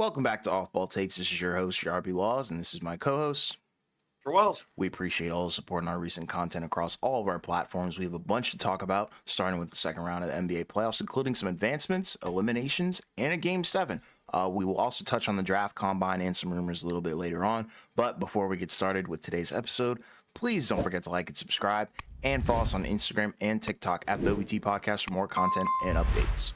Welcome back to Off Ball Takes. This is your host, Jarby Laws, and this is my co-host. For Wells. We appreciate all the support on our recent content across all of our platforms. We have a bunch to talk about, starting with the second round of the NBA playoffs, including some advancements, eliminations, and a Game 7. We will also touch on the draft combine and some rumors a little bit later on. But before we get started with today's episode, please don't forget to like and subscribe, and follow us on Instagram and TikTok at the OBT Podcast for more content and updates.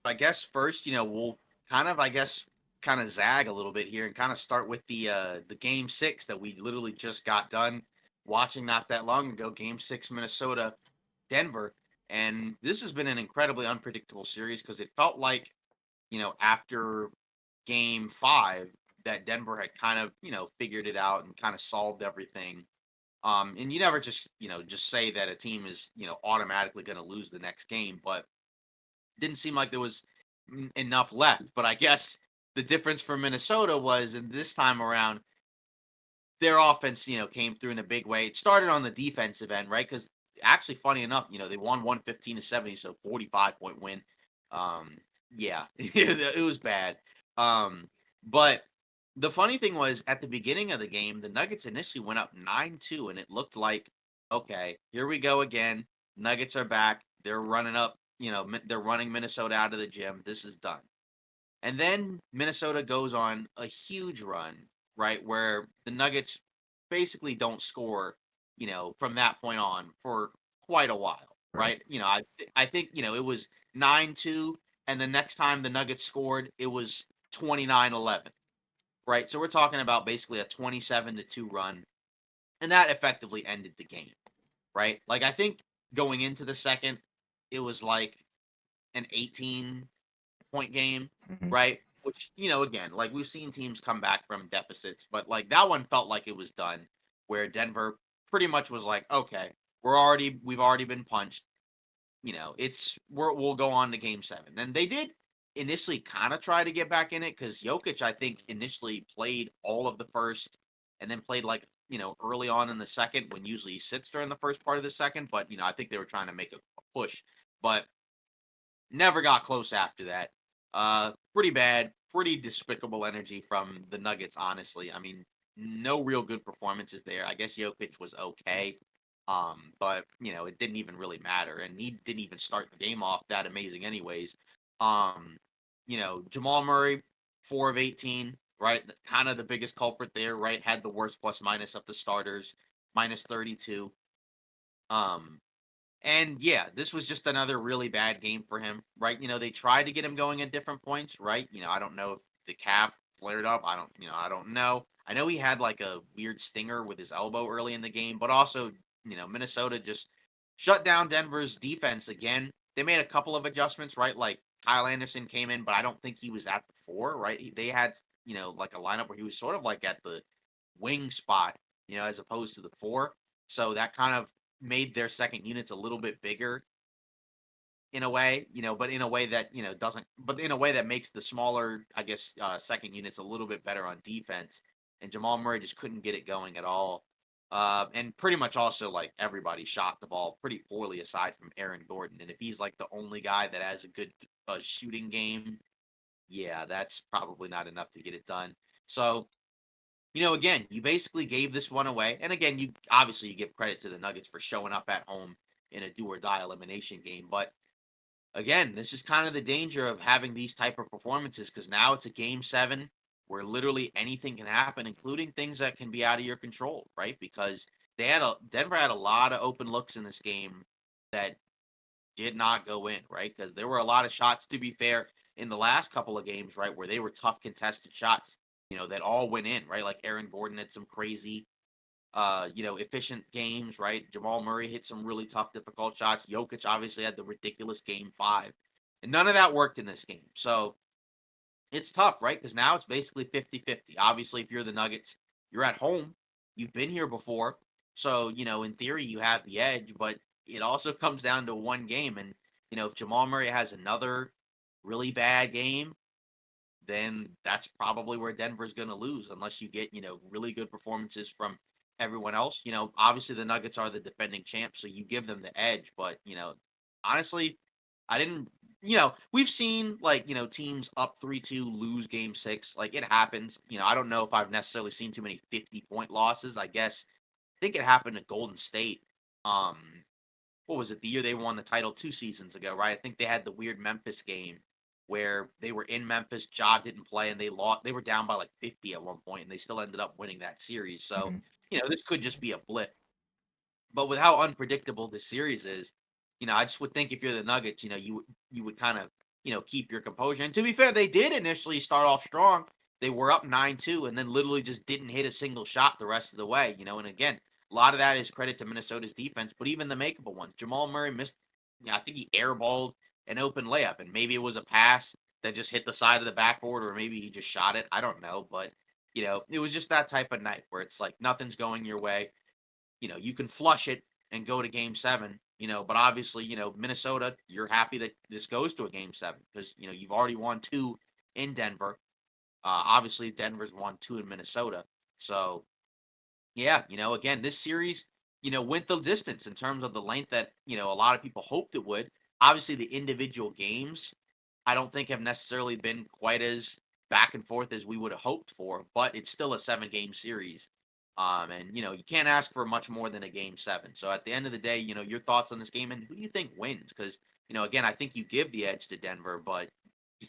I guess first, we'll kind of zag a little bit here and kind of start with the game 6 that we literally just got done watching not that long ago, game 6 Minnesota Denver. And this has been an incredibly unpredictable series because it felt like, after game 5 that Denver had kind of, figured it out and kind of solved everything. And you never just say that a team is, automatically going to lose the next game, but didn't seem like there was enough left. But I guess the difference for Minnesota was, in this time around, their offense, came through in a big way. It started on the defensive end, right? Because actually, funny enough, they won 115-70, so 45-point win. Yeah, it was bad. But the funny thing was, at the beginning of the game, the Nuggets initially went up 9-2, and it looked like, okay, here we go again. Nuggets are back. They're running up, they're running Minnesota out of the gym. This is done. And then Minnesota goes on a huge run, right, where the Nuggets basically don't score, from that point on for quite a while, Right. right? I think, it was 9-2, and the next time the Nuggets scored, it was 29-11, right? So we're talking about basically a 27-2 run, and that effectively ended the game, right? Like, I think going into the second, it was like an 18-point game, Mm-hmm. right? Which, again, like, we've seen teams come back from deficits, but like that one felt like it was done, where Denver pretty much was like, okay, we've already been punched. We'll go on to game 7. And they did initially kind of try to get back in it because Jokic, I think, initially played all of the first and then played like, early on in the second, when usually he sits during the first part of the second. But, I think they were trying to make a push, but never got close after that. Pretty bad, pretty despicable energy from the Nuggets, honestly. I mean, no real good performances there. I guess Jokic was okay. But it didn't even really matter, and he didn't even start the game off that amazing, anyways. Um, Jamal Murray, 4 of 18, right? Kind of the biggest culprit there, right? Had the worst plus minus of the starters, -32. Um, and yeah, this was just another really bad game for him, right? They tried to get him going at different points, right? I don't know if the calf flared up. I don't know. I know he had like a weird stinger with his elbow early in the game, but also, Minnesota just shut down Denver's defense again. They made a couple of adjustments, right? Like Kyle Anderson came in, but I don't think he was at the 4, right? They had, like a lineup where he was sort of like at the wing spot, as opposed to the 4. So that kind of made their second units a little bit bigger in a way, but in a way that, doesn't, but in a way that makes the smaller, I guess, second units a little bit better on defense. And Jamal Murray just couldn't get it going at all. And pretty much also, like, everybody shot the ball pretty poorly aside from Aaron Gordon. And if he's like the only guy that has a good shooting game, yeah, that's probably not enough to get it done. So, again, you basically gave this one away. And again, you give credit to the Nuggets for showing up at home in a do or die elimination game. But again, this is kind of the danger of having these type of performances, because now it's a game 7 where literally anything can happen, including things that can be out of your control, right? Because Denver had a lot of open looks in this game that did not go in, right? Because there were a lot of shots, to be fair, in the last couple of games, right, where they were tough contested shots, that all went in, right? Like Aaron Gordon had some crazy, efficient games, right? Jamal Murray hit some really tough, difficult shots. Jokic obviously had the ridiculous game 5. And none of that worked in this game. So it's tough, right? Because now it's basically 50-50. Obviously, if you're the Nuggets, you're at home. You've been here before. So, in theory, you have the edge, but it also comes down to one game. And, if Jamal Murray has another really bad game, then that's probably where Denver's going to lose unless you get, really good performances from everyone else. Obviously the Nuggets are the defending champs, so you give them the edge. But, honestly, I didn't, we've seen like, teams up 3-2 lose game 6. Like it happens. I don't know if I've necessarily seen too many 50-point losses. I think it happened at Golden State. Um, what was it? The year they won the title 2 seasons ago, right? I think they had the weird Memphis game where they were in Memphis, Ja didn't play, and they lost. They were down by like 50 at one point, and they still ended up winning that series. So, Mhm. this could just be a blip. But with how unpredictable this series is, I just would think if you're the Nuggets, you would kind of, keep your composure. And to be fair, they did initially start off strong. They were up 9-2 and then literally just didn't hit a single shot the rest of the way, and again, a lot of that is credit to Minnesota's defense, but even the makeable ones. Jamal Murray missed, I think he airballed an open layup, and maybe it was a pass that just hit the side of the backboard, or maybe he just shot it. I don't know, but it was just that type of night where it's like nothing's going your way. You can flush it and go to game 7, but obviously, Minnesota, you're happy that this goes to a game 7 because, you've already won 2 in Denver. Obviously, Denver's won 2 in Minnesota. So, yeah, again, this series, went the distance in terms of the length that, a lot of people hoped it would. Obviously, the individual games, I don't think have necessarily been quite as back and forth as we would have hoped for, but it's still a 7-game series. And you can't ask for much more than a game 7. So at the end of the day, your thoughts on this game and who do you think wins? Because, again, I think you give the edge to Denver, but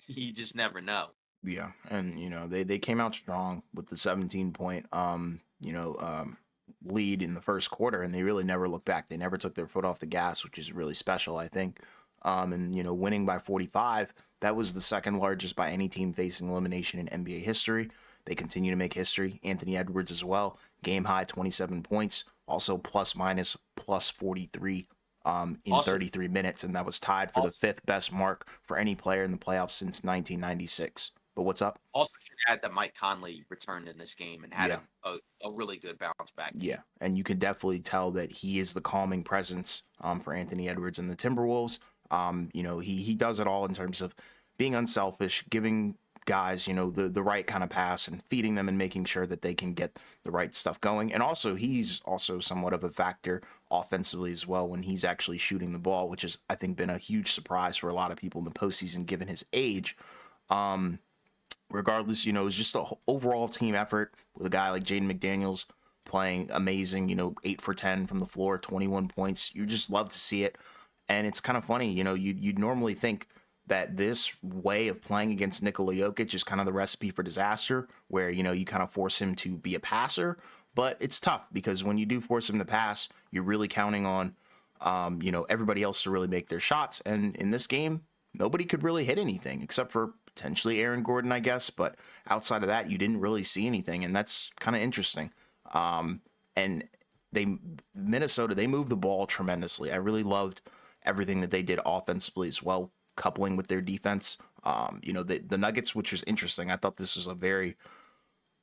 you just never know. Yeah, and they came out strong with the 17 point lead in the first quarter, and they really never looked back. They never took their foot off the gas, which is really special, I think. And winning by 45, that was the second largest by any team facing elimination in NBA history. They continue to make history. Anthony Edwards as well, game high 27 points, also plus minus plus 43 in Also, 33 minutes, and that was tied for the also, fifth best mark for any player in the playoffs since 1996. But what's up? also should add that Mike Conley returned in this game and had Yeah, a really good bounce back yeah, game. and you can definitely tell that he is the calming presence for Anthony Edwards and the Timberwolves. He does it all in terms of being unselfish, giving guys the right kind of pass and feeding them and making sure that they can get the right stuff going. And also he's also somewhat of a factor offensively as well when he's actually shooting the ball, which has I think been a huge surprise for a lot of people in the postseason given his age. Um, Regardless, it was just an overall team effort with a guy like Jaden McDaniels playing amazing, 8 for 10 from the floor, 21 points. You just love to see it. And it's kind of funny, you'd normally think that this way of playing against Nikola Jokic is kind of the recipe for disaster, where, you kind of force him to be a passer. But it's tough because when you do force him to pass, you're really counting on, everybody else to really make their shots. And in this game, nobody could really hit anything except for potentially Aaron Gordon, I guess. But outside of that, you didn't really see anything, and that's kind of interesting. And they Minnesota, they moved the ball tremendously. I really loved everything that they did offensively as well, coupling with their defense. The Nuggets, which was interesting. I thought this was a very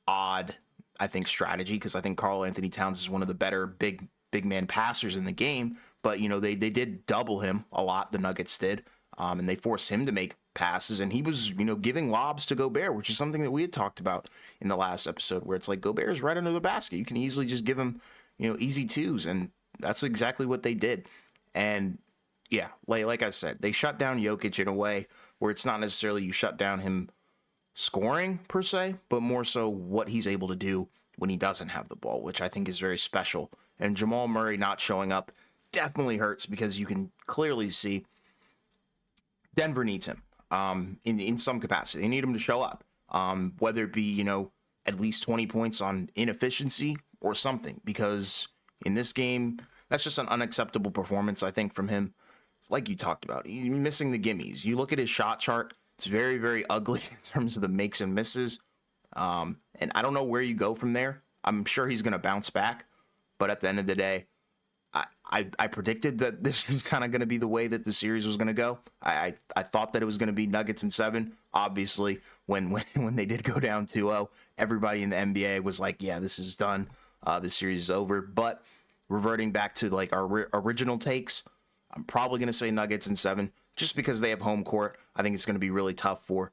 odd, I think, strategy because I think Karl Anthony Towns is one of the better big man passers in the game. But they did double him a lot. The Nuggets did, and they forced him to make passes, and he was giving lobs to Gobert, which is something that we had talked about in the last episode, where it's like Gobert's right under the basket. You can easily just give him easy twos, and that's exactly what they did. And yeah, like I said, they shut down Jokic in a way where it's not necessarily you shut down him scoring per se, but more so what he's able to do when he doesn't have the ball, which I think is very special. And Jamal Murray not showing up definitely hurts because you can clearly see Denver needs him in some capacity. They need him to show up, whether it be at least 20 points on inefficiency or something. Because in this game, that's just an unacceptable performance, I think, from him. Like you talked about, he's missing the gimmies. You look at his shot chart; it's very, very ugly in terms of the makes and misses. And I don't know where you go from there. I'm sure he's going to bounce back, but at the end of the day, I predicted that this was kind of going to be the way that the series was going to go. I thought that it was going to be Nuggets in 7. Obviously, when they did go down 2-0, everybody in the NBA was like, "Yeah, this is done. This series is over." But reverting back to like our original takes, I'm probably going to say Nuggets in 7 just because they have home court. I think it's going to be really tough for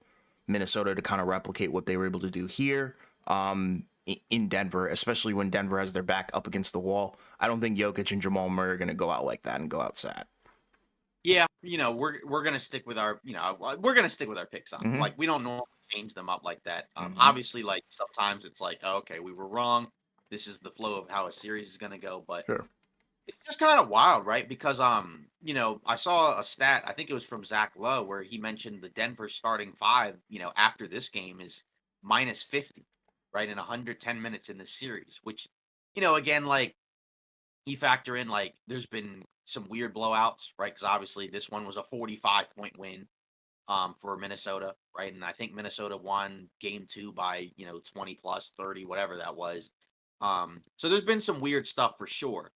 Minnesota to kind of replicate what they were able to do here in Denver, especially when Denver has their back up against the wall. I don't think Jokic and Jamal Murray are going to go out like that and go out sad. Yeah, we're gonna stick with our we're gonna stick with our picks on. Mm-hmm. Like we don't normally change them up like that. Mm-hmm. Obviously, like sometimes it's like, oh, okay, we were wrong. This is the flow of how a series is gonna go, but Sure. it's just kind of wild, right? Because I saw a stat. I think it was from Zach Lowe where he mentioned the Denver starting five. After this game is -50, right, in 110 minutes in the series. Which, again, like you factor in like there's been some weird blowouts, right? Because obviously this one was a 45-point win for Minnesota, right? And I think Minnesota won game two by 20 plus 30, whatever that was. So there's been some weird stuff for sure.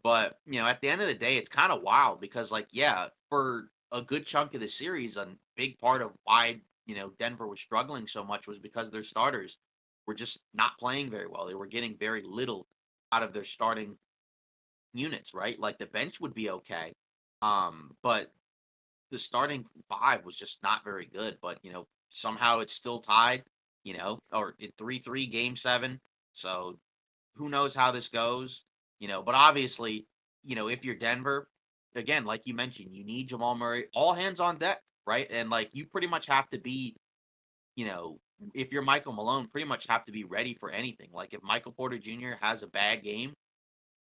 But at the end of the day, it's kind of wild because, like, yeah, for a good chunk of the series, a big part of why Denver was struggling so much was because their starters were just not playing very well. They were getting very little out of their starting units, right? Like the bench would be okay, but the starting five was just not very good. But somehow it's still tied, or in 3-3 game seven. So who knows how this goes, but obviously, if you're Denver, again, like you mentioned, you need Jamal Murray, all hands on deck, right? And like you pretty much have to be, you know, if you're Michael Malone, pretty much have to be ready for anything. Like if Michael Porter Jr. has a bad game,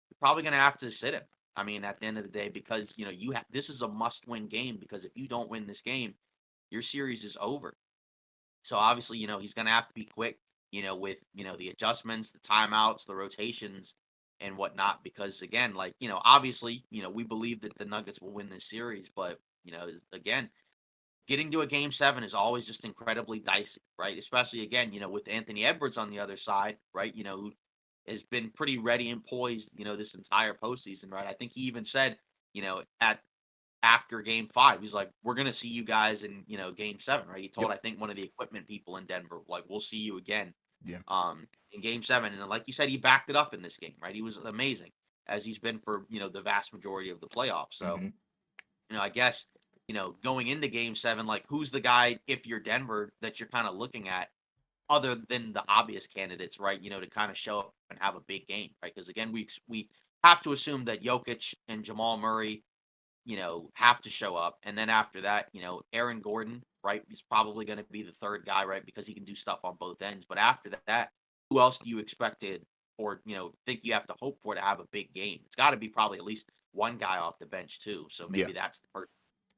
you're probably gonna have to sit him. I mean, at the end of the day, because you have this is a must-win game because if you don't win this game, your series is over. So obviously, he's going to have to be quick, with, the adjustments, the timeouts, the rotations and whatnot. Because again, like, obviously, we believe that the Nuggets will win this series. But, again, getting to a game seven is always just incredibly dicey, right? Especially again, with Anthony Edwards on the other side, right? Who has been pretty ready and poised, this entire postseason, right? I think he even said, at after game five. He's like, we're gonna see you guys in, game seven, right? He told Yep. I think one of the equipment people in Denver, like, we'll see you again Yeah. in game seven. And like you said, he backed it up in this game, right? He was amazing as he's been for, the vast majority of the playoffs. So, Mm-hmm. I guess, going into game seven, like who's the guy if you're Denver that you're kind of looking at other than the obvious candidates, right? To kind of show up and have a big game, right? Because again, we have to assume that Jokic and Jamal Murray have to show up. And then after that, Aaron Gordon, right, is probably going to be the third guy, right, because he can do stuff on both ends. But after that, who else do you expected or, think you have to hope for to have a big game? It's got to be probably at least one guy off the bench, too. So Yeah. maybe that's the person.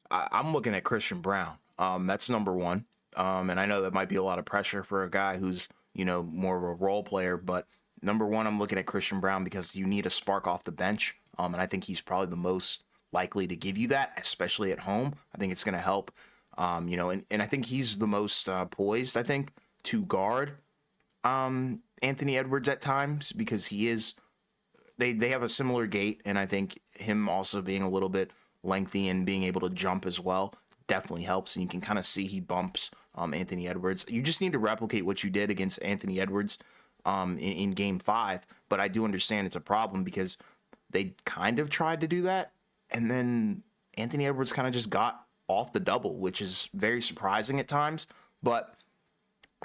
I'm looking at Christian Brown. That's number one. And I know that might be a lot of pressure for a guy who's, more of a role player, but number one, I'm looking at Christian Brown because you need a spark off the bench. And I think he's probably the most likely to give you that, especially at home. I think it's going to help. And I think he's the most poised, I think, to guard Anthony Edwards at times because he is they have a similar gait, and I think him also being a little bit lengthy and being able to jump as well definitely helps. And you can kind of see he bumps Anthony Edwards. You just need to replicate what you did against Anthony Edwards in Game Five. But I do understand it's a problem because they kind of tried to do that, and then Anthony Edwards kind of just got off the double, which is very surprising at times. But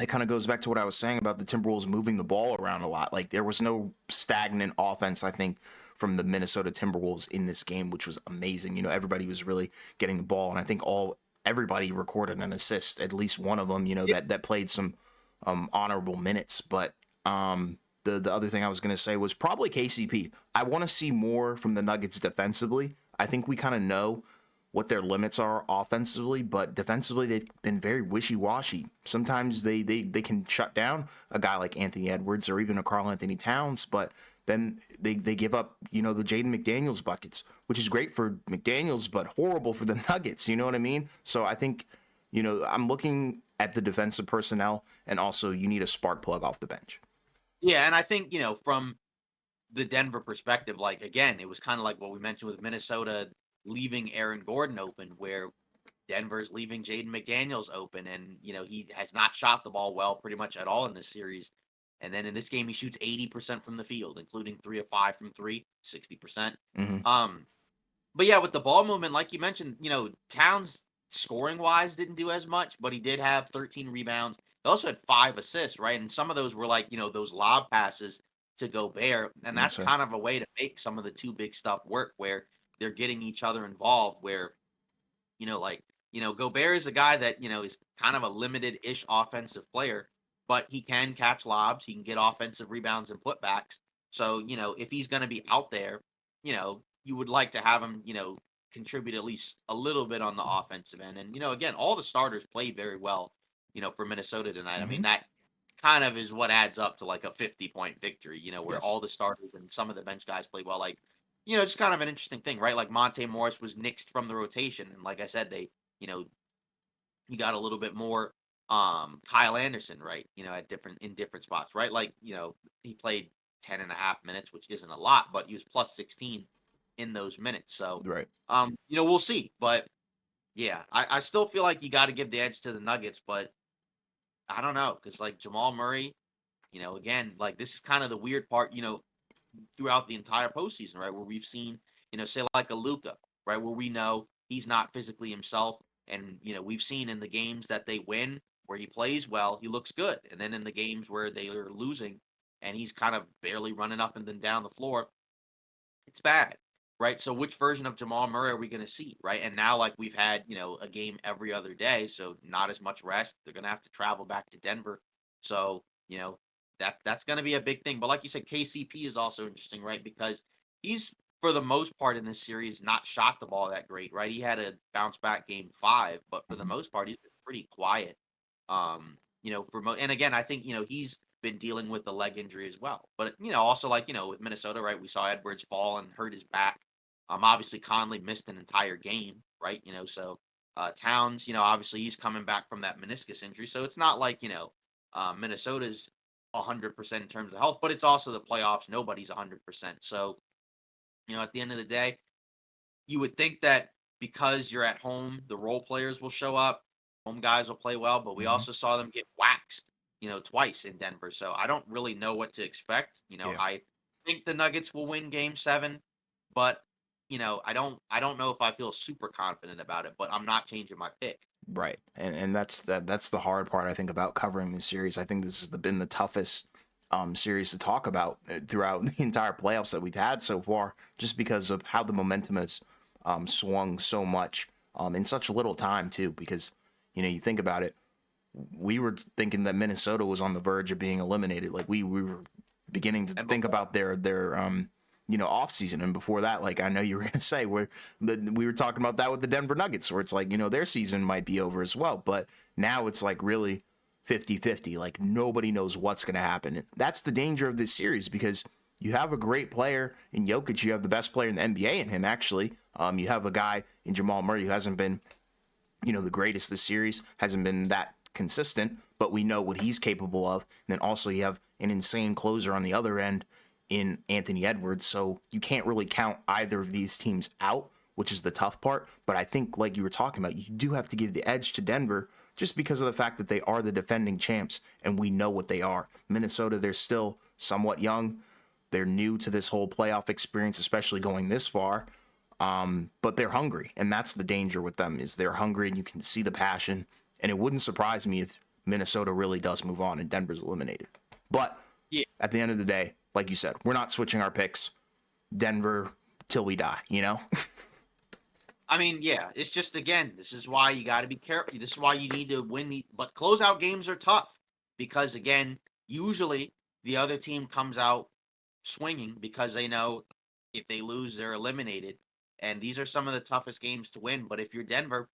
it kind of goes back to what I was saying about the Timberwolves moving the ball around a lot. Like there was no stagnant offense, I think, from the Minnesota Timberwolves in this game, which was amazing. Everybody was really getting the ball, and I think everybody recorded an assist, at least one of them. That played some honorable minutes. But the other thing I was going to say was probably KCP. I want to see more from the Nuggets defensively. I think we kind of know what their limits are offensively, but defensively they've been very wishy-washy. Sometimes they can shut down a guy like Anthony Edwards or even a Karl Anthony Towns, but then they give up, the Jaden McDaniels buckets, which is great for McDaniels, but horrible for the Nuggets. You know what I mean? So I think, I'm looking at the defensive personnel, and also you need a spark plug off the bench. Yeah. And I think, from the Denver perspective, like, again, it was kind of like what we mentioned with Minnesota leaving Aaron Gordon open, where Denver's leaving Jaden McDaniels open, and he has not shot the ball well pretty much at all in this series. And then in this game, he shoots 80% from the field, including 3 of 5 from three, 60%. Mm-hmm. Um, but yeah, with the ball movement, like you mentioned, Towns scoring wise didn't do as much, but he did have 13 rebounds. He also had 5 assists, right? And some of those were like, those lob passes to Gobert. And that's So kind of a way to make some of the two big stuff work where they're getting each other involved, where, like, Gobert is a guy that, is kind of a limited ish offensive player, but he can catch lobs, he can get offensive rebounds and putbacks. So, if he's going to be out there, you would like to have him, contribute at least a little bit on the offensive end. And, again, all the starters played very well, for Minnesota tonight. I mean, hmm that kind of is what adds up to like a 50-point victory, where yes, all the starters and some of the bench guys played well. Like, it's kind of an interesting thing, right? Like Monte Morris was nixed from the rotation. And like I said, you know, you got a little bit more Kyle Anderson, right? At different spots, right? Like, he played 10.5 minutes, which isn't a lot, but he was plus 16 in those minutes. So right. we'll see. But yeah, I still feel like you got to give the edge to the Nuggets, but I don't know, because like Jamal Murray, again, like this is kind of the weird part, throughout the entire postseason, right? Where we've seen, say like a Luca, right? Where we know he's not physically himself. And, we've seen in the games that they win where he plays well, he looks good. And then in the games where they are losing and he's kind of barely running up and then down the floor, it's bad, right? So which version of Jamal Murray are we going to see, right? And now like we've had, a game every other day, so not as much rest. They're going to have to travel back to Denver. So, that's going to be a big thing. But like you said, KCP is also interesting, right? Because he's for the most part in this series not shot the ball that great, right? He had a bounce back game 5, but for the hmm most part he's been pretty quiet. And again, I think, he's been dealing with the leg injury as well. But, also like, with Minnesota, right, we saw Edwards fall and hurt his back. Obviously Conley missed an entire game, right? So Towns, obviously he's coming back from that meniscus injury. So it's not like, Minnesota's 100% in terms of health, but it's also the playoffs. Nobody's 100%. So, at the end of the day, you would think that because you're at home, the role players will show up, home guys will play well, but we hmm also saw them get waxed, twice in Denver. So I don't really know what to expect. yeah. I think the Nuggets will win game 7, but I don't know if I feel super confident about it, but I'm not changing my pick. Right, and that's the hard part I think about covering this series. I think this has been the toughest series to talk about throughout the entire playoffs that we've had so far, just because of how the momentum has swung so much in such little time too. Because you think about it, we were thinking that Minnesota was on the verge of being eliminated. Like we were beginning to And think before about their off season, and before that, like I know you were gonna say we were talking about that with the Denver Nuggets, where it's like their season might be over as well, but now it's like really 50-50. Like nobody knows what's gonna happen. And that's the danger of this series because you have a great player in Jokic, you have the best player in the NBA in him actually. You have a guy in Jamal Murray who hasn't been the greatest this series, hasn't been that consistent, but we know what he's capable of. And then also you have an insane closer on the other end in Anthony Edwards. So you can't really count either of these teams out, which is the tough part. But I think, like you were talking about, you do have to give the edge to Denver just because of the fact that they are the defending champs and we know what they are. Minnesota, they're still somewhat young. They're new to this whole playoff experience, especially going this far. But they're hungry, and that's the danger with them is they're hungry, and you can see the passion. And it wouldn't surprise me if Minnesota really does move on and Denver's eliminated. But yeah, at the end of the day, like you said, we're not switching our picks. Denver till we die, you know? I mean, yeah, it's just again, this is why you got to be careful. This is why you need to win but closeout games are tough because again, usually the other team comes out swinging because they know if they lose, they're eliminated. And these are some of the toughest games to win. But if you're Denver,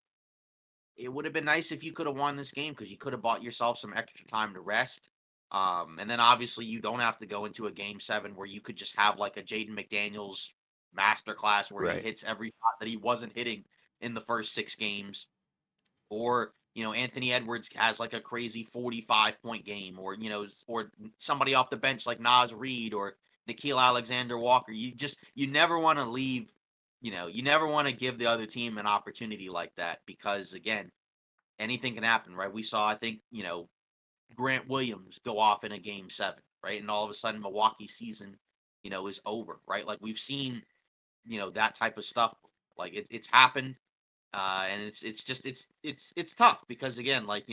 it would have been nice if you could have won this game because you could have bought yourself some extra time to rest. And then obviously you don't have to go into a game 7 where you could just have like a Jaden McDaniels masterclass where he Right. hits every shot that he wasn't hitting in the first 6 games, or Anthony Edwards has like a crazy 45-point game, or or somebody off the bench like Nas Reed or Nikhil Alexander Walker. You never want to leave. You never want to give the other team an opportunity like that because again, anything can happen, right? We saw, I think, Grant Williams go off in a game 7, right? And all of a sudden Milwaukee's season, is over, right? Like we've seen, that type of stuff. Like it's happened. And it's tough because again, like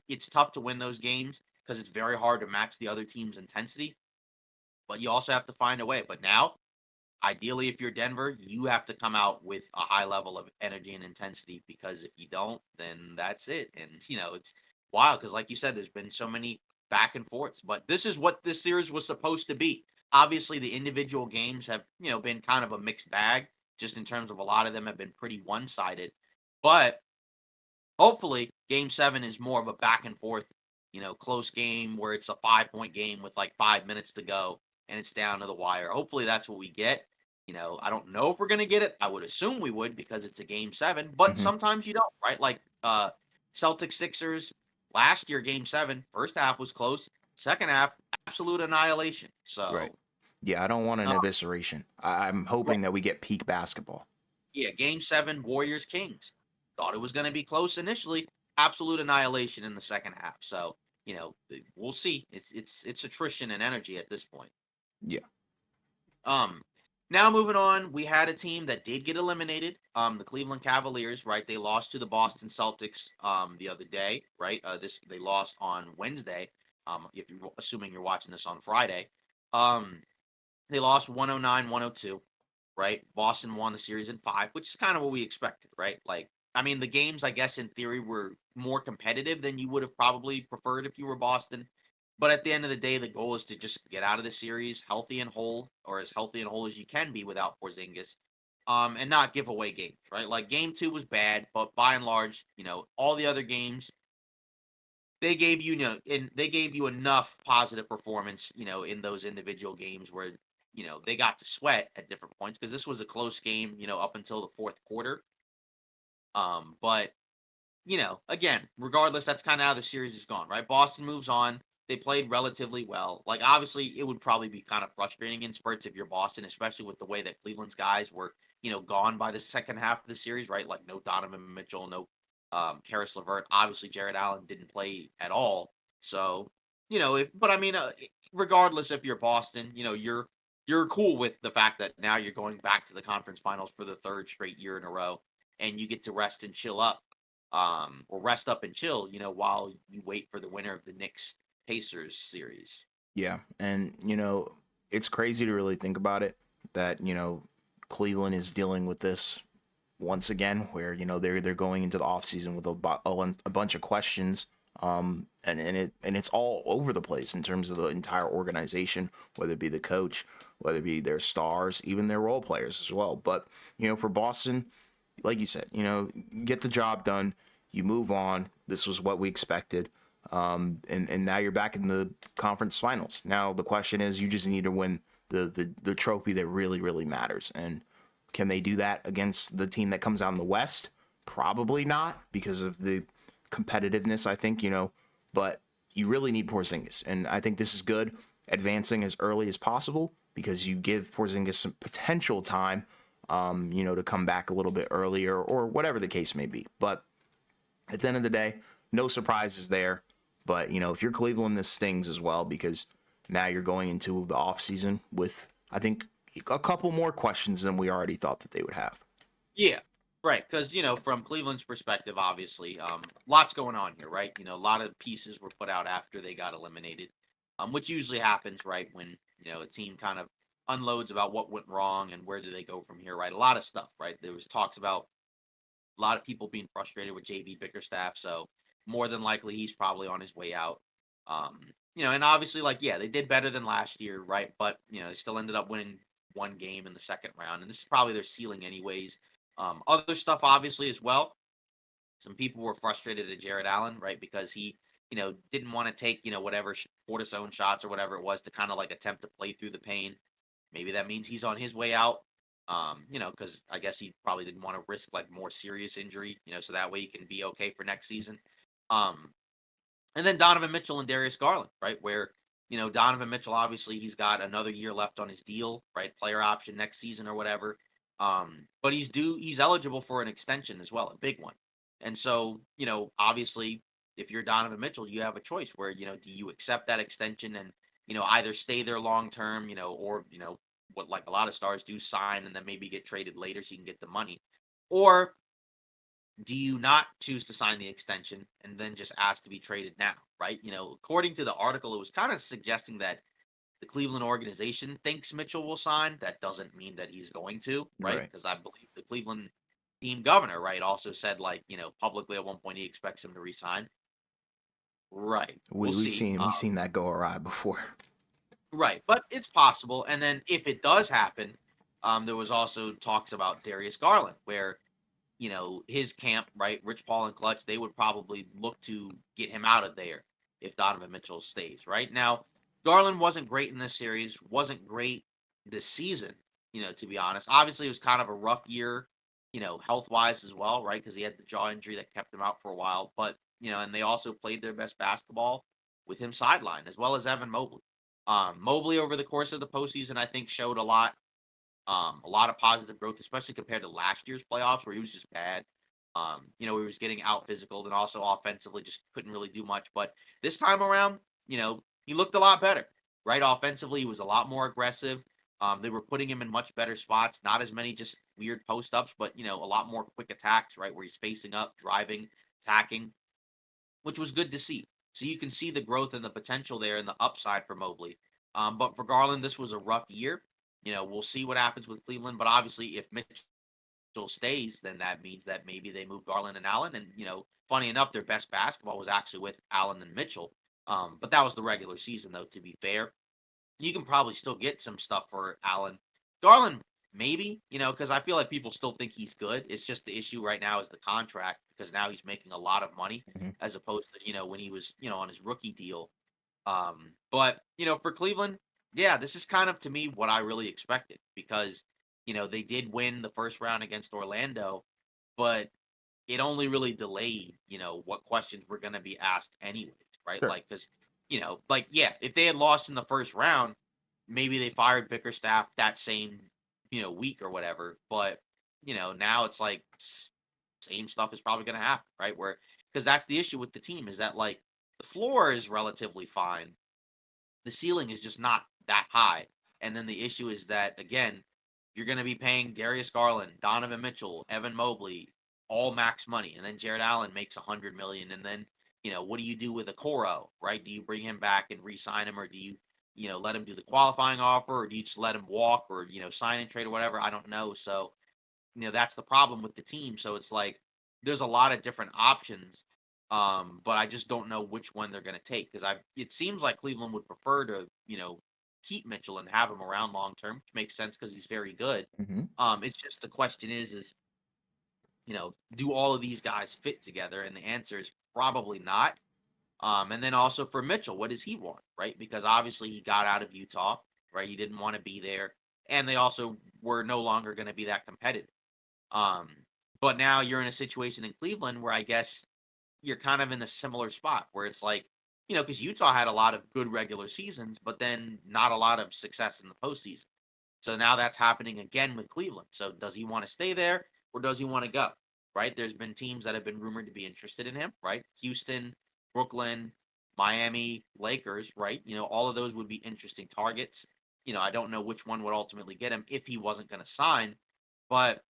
it's tough to win those games because it's very hard to match the other team's intensity. But you also have to find a way. But now, ideally, if you're Denver, you have to come out with a high level of energy and intensity because if you don't, then that's it. And it's wild because, like you said, there's been so many back and forths. But this is what this series was supposed to be. Obviously, the individual games have been kind of a mixed bag, just in terms of a lot of them have been pretty one sided. But hopefully, game 7 is more of a back and forth, close game where it's a 5-point game with like 5 minutes to go and it's down to the wire. Hopefully, that's what we get. I don't know if we're going to get it. I would assume we would because it's a game 7, but Hmm. sometimes you don't, right? Like Celtics Sixers last year, game 7, first half was close, second half, absolute annihilation. Right. So, Yeah, I don't want an uh, evisceration. I'm hoping that we get peak basketball. yeah, game 7, Warriors Kings. Thought it was going to be close initially. Absolute annihilation in the second half. So, we'll see. It's attrition and energy at this point. Yeah. Um Now moving on, we had a team that did get eliminated. The Cleveland Cavaliers, right? They lost to the Boston Celtics the other day, right? This they lost on Wednesday. If you're assuming you're watching this on Friday. Um they lost 109-102, right? Boston won the series in 5, which is kind of what we expected, right? Like, I mean, the games, I guess, in theory, were more competitive than you would have probably preferred if you were Boston. But at the end of the day, the goal is to just get out of the series healthy and whole, or as healthy and whole as you can be without Porzingis, and not give away games, right? Like game 2 was bad, but by and large, all the other games they gave you, and they gave you enough positive performance, in those individual games where, they got to sweat at different points because this was a close game, up until the fourth quarter. But again, regardless, that's kind of how the series is gone, right? Boston moves on. They played relatively well. Like, obviously, it would probably be kind of frustrating in spurts if you're Boston, especially with the way that Cleveland's guys were, gone by the second half of the series, right? Like, no Donovan Mitchell, no Karis LeVert. Obviously, Jared Allen didn't play at all. So, but I mean, regardless if you're Boston, you're cool with the fact that now you're going back to the conference finals for the third straight year in a row, and you get to rest and chill up or rest up and chill, while you wait for the winner of the Knicks Pacers series. Yeah. And, it's crazy to really think about it that, Cleveland is dealing with this once again, where, they're going into the offseason with a bunch of questions. And it's all over the place in terms of the entire organization, whether it be the coach, whether it be their stars, even their role players as well. But, for Boston, like you said, get the job done. You move on. This was what we expected. And now you're back in the conference finals. Now the question is, you just need to win the trophy that really, really matters. And can they do that against the team that comes out in the West? Probably not because of the competitiveness, I think, but you really need Porzingis. And I think this is good, advancing as early as possible because you give Porzingis some potential time, to come back a little bit earlier or whatever the case may be. But at the end of the day, no surprises there. But, if you're Cleveland, this stings as well because now you're going into the offseason with, I think, a couple more questions than we already thought that they would have. Yeah, right. Because from Cleveland's perspective, obviously, lots going on here, right? A lot of pieces were put out after they got eliminated, which usually happens, right, when a team kind of unloads about what went wrong and where do they go from here, right? A lot of stuff, right? There was talks about a lot of people being frustrated with JV Bickerstaff, so more than likely he's probably on his way out. Um, and obviously, like, yeah, they did better than last year, right? But they still ended up winning one game in the second round, and this is probably their ceiling, anyways. Other stuff, obviously, as well. Some people were frustrated at Jared Allen, right, because he, didn't want to take, whatever cortisone shots or whatever it was to kind of like attempt to play through the pain. Maybe that means he's on his way out. Because I guess he probably didn't want to risk like more serious injury, so that way he can be okay for next season. Um, and then Donovan Mitchell and Darius Garland, right? Where, Donovan Mitchell, obviously, he's got another year left on his deal, right? Player option next season or whatever. But he's eligible for an extension as well, a big one. And so, obviously, if you're Donovan Mitchell, you have a choice where, do you accept that extension and, either stay there long term, or, what like a lot of stars do sign and then maybe get traded later so you can get the money. Or do you not choose to sign the extension and then just ask to be traded now, right? According to the article, it was kind of suggesting that the Cleveland organization thinks Mitchell will sign. That doesn't mean that he's going to, right? Right. Because I believe the Cleveland team governor, right, also said, like, publicly at one point he expects him to resign. Right. We'll We see. seen we seen that go awry before. Right. But it's possible. And then if it does happen, there was also talks about Darius Garland, where his camp, right? Rich Paul and Clutch, they would probably look to get him out of there if Donovan Mitchell stays, right? Now, Garland wasn't great in this series, wasn't great this season, to be honest. Obviously, it was kind of a rough year, health wise as well, right? Because he had the jaw injury that kept him out for a while. But, and they also played their best basketball with him sidelined, as well as Evan Mobley. Mobley over the course of the postseason, I think, showed a lot of positive growth, especially compared to last year's playoffs where he was just bad. He was getting out physical and also offensively just couldn't really do much. But this time around, he looked a lot better, right? Offensively, he was a lot more aggressive. They were putting him in much better spots, not as many just weird post ups, but a lot more quick attacks, right? Where he's facing up, driving, attacking, which was good to see. So you can see the growth and the potential there and the upside for Mobley. But for Garland, this was a rough year. We'll see what happens with Cleveland. But obviously, if Mitchell stays, then that means that maybe they move Garland and Allen. And funny enough, their best basketball was actually with Allen and Mitchell. But that was the regular season, though. To be fair, you can probably still get some stuff for Allen. Garland, maybe, because I feel like people still think he's good. It's just the issue right now is the contract because now he's making a lot of money Mhm. as opposed to, when he was, on his rookie deal. But, for Cleveland, yeah, this is kind of to me what I really expected because, they did win the first round against Orlando, but it only really delayed, what questions were going to be asked anyways, right? Sure. Like, because, like, yeah, if they had lost in the first round, maybe they fired Bickerstaff that same, week or whatever. But, now it's like same stuff is probably going to happen, right? Where, because that's the issue with the team is that, like, the floor is relatively fine. The ceiling is just not that high. And then the issue is that, again, you're going to be paying Darius Garland, Donovan Mitchell, Evan Mobley, all max money, and then Jared Allen makes 100 million, and then what do you do with a Coro, right? Do you bring him back and re-sign him, or do you let him do the qualifying offer, or do you just let him walk, or sign and trade or whatever? I don't know. So that's the problem with the team. So it's like there's a lot of different options, but I just don't know which one they're going to take because it seems like Cleveland would prefer to keep Mitchell and have him around long term, which makes sense because he's very good. Hmm. It's just the question is do all of these guys fit together? And the answer is probably not. And then also for Mitchell, what does he want, right? Because obviously he got out of Utah, right? He didn't want to be there, and they also were no longer going to be that competitive. Um, but now you're in a situation in Cleveland where I guess you're kind of in a similar spot where it's like, because Utah had a lot of good regular seasons, but then not a lot of success in the postseason. So now that's happening again with Cleveland. So does he want to stay there or does he want to go? Right? There's been teams that have been rumored to be interested in him, right? Houston, Brooklyn, Miami, Lakers, right? All of those would be interesting targets. I don't know which one would ultimately get him if he wasn't going to sign, but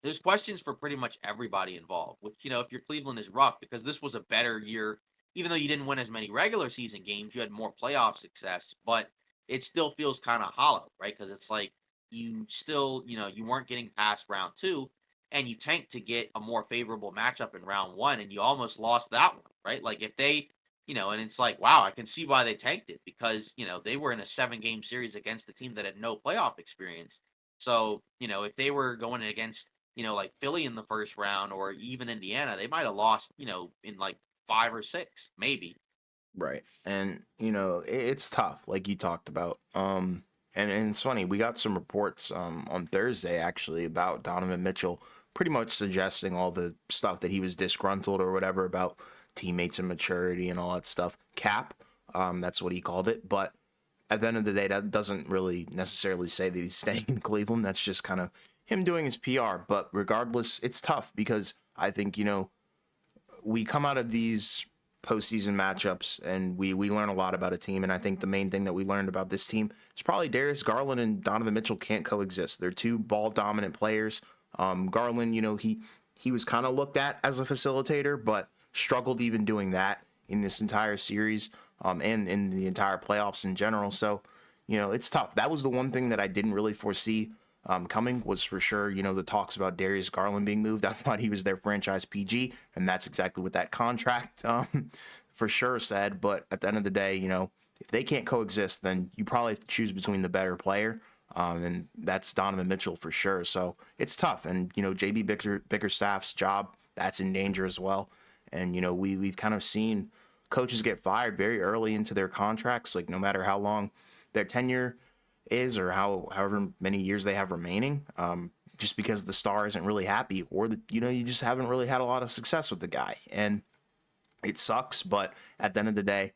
there's questions for pretty much everybody involved, which, if you're Cleveland is rough because this was a better year. Even though you didn't win as many regular season games, you had more playoff success, but it still feels kind of hollow, right? Because it's like you still, you weren't getting past round two and you tanked to get a more favorable matchup in round one and you almost lost that one, right? Like if they, and it's like, wow, I can see why they tanked it because, they were in a 7-game series against a team that had no playoff experience. So, if they were going against like Philly in the first round or even Indiana, they might have lost, in like 5 or 6, maybe. Right. And it's tough, like you talked about. And it's funny, we got some reports on Thursday actually about Donovan Mitchell pretty much suggesting all the stuff that he was disgruntled or whatever about teammates and maturity and all that stuff. Cap, that's what he called it. But at the end of the day, that doesn't really necessarily say that he's staying in Cleveland. That's just kind of him doing his PR. But regardless, it's tough because I think, we come out of these postseason matchups and we learn a lot about a team. And I think the main thing that we learned about this team is probably Darius Garland and Donovan Mitchell can't coexist. They're two ball dominant players. Garland, he was kind of looked at as a facilitator, but struggled even doing that in this entire series, and in the entire playoffs in general. So, it's tough. That was the one thing that I didn't really foresee coming, was for sure, the talks about Darius Garland being moved. I thought he was their franchise PG, and that's exactly what that contract for sure said. But at the end of the day, if they can't coexist, then you probably have to choose between the better player. And that's Donovan Mitchell for sure. So it's tough. And, JB Bickerstaff's job, that's in danger as well. And, we've kind of seen coaches get fired very early into their contracts, like no matter how long their tenure is, or however many years they have remaining, just because the star isn't really happy, or you just haven't really had a lot of success with the guy. And it sucks, but at the end of the day,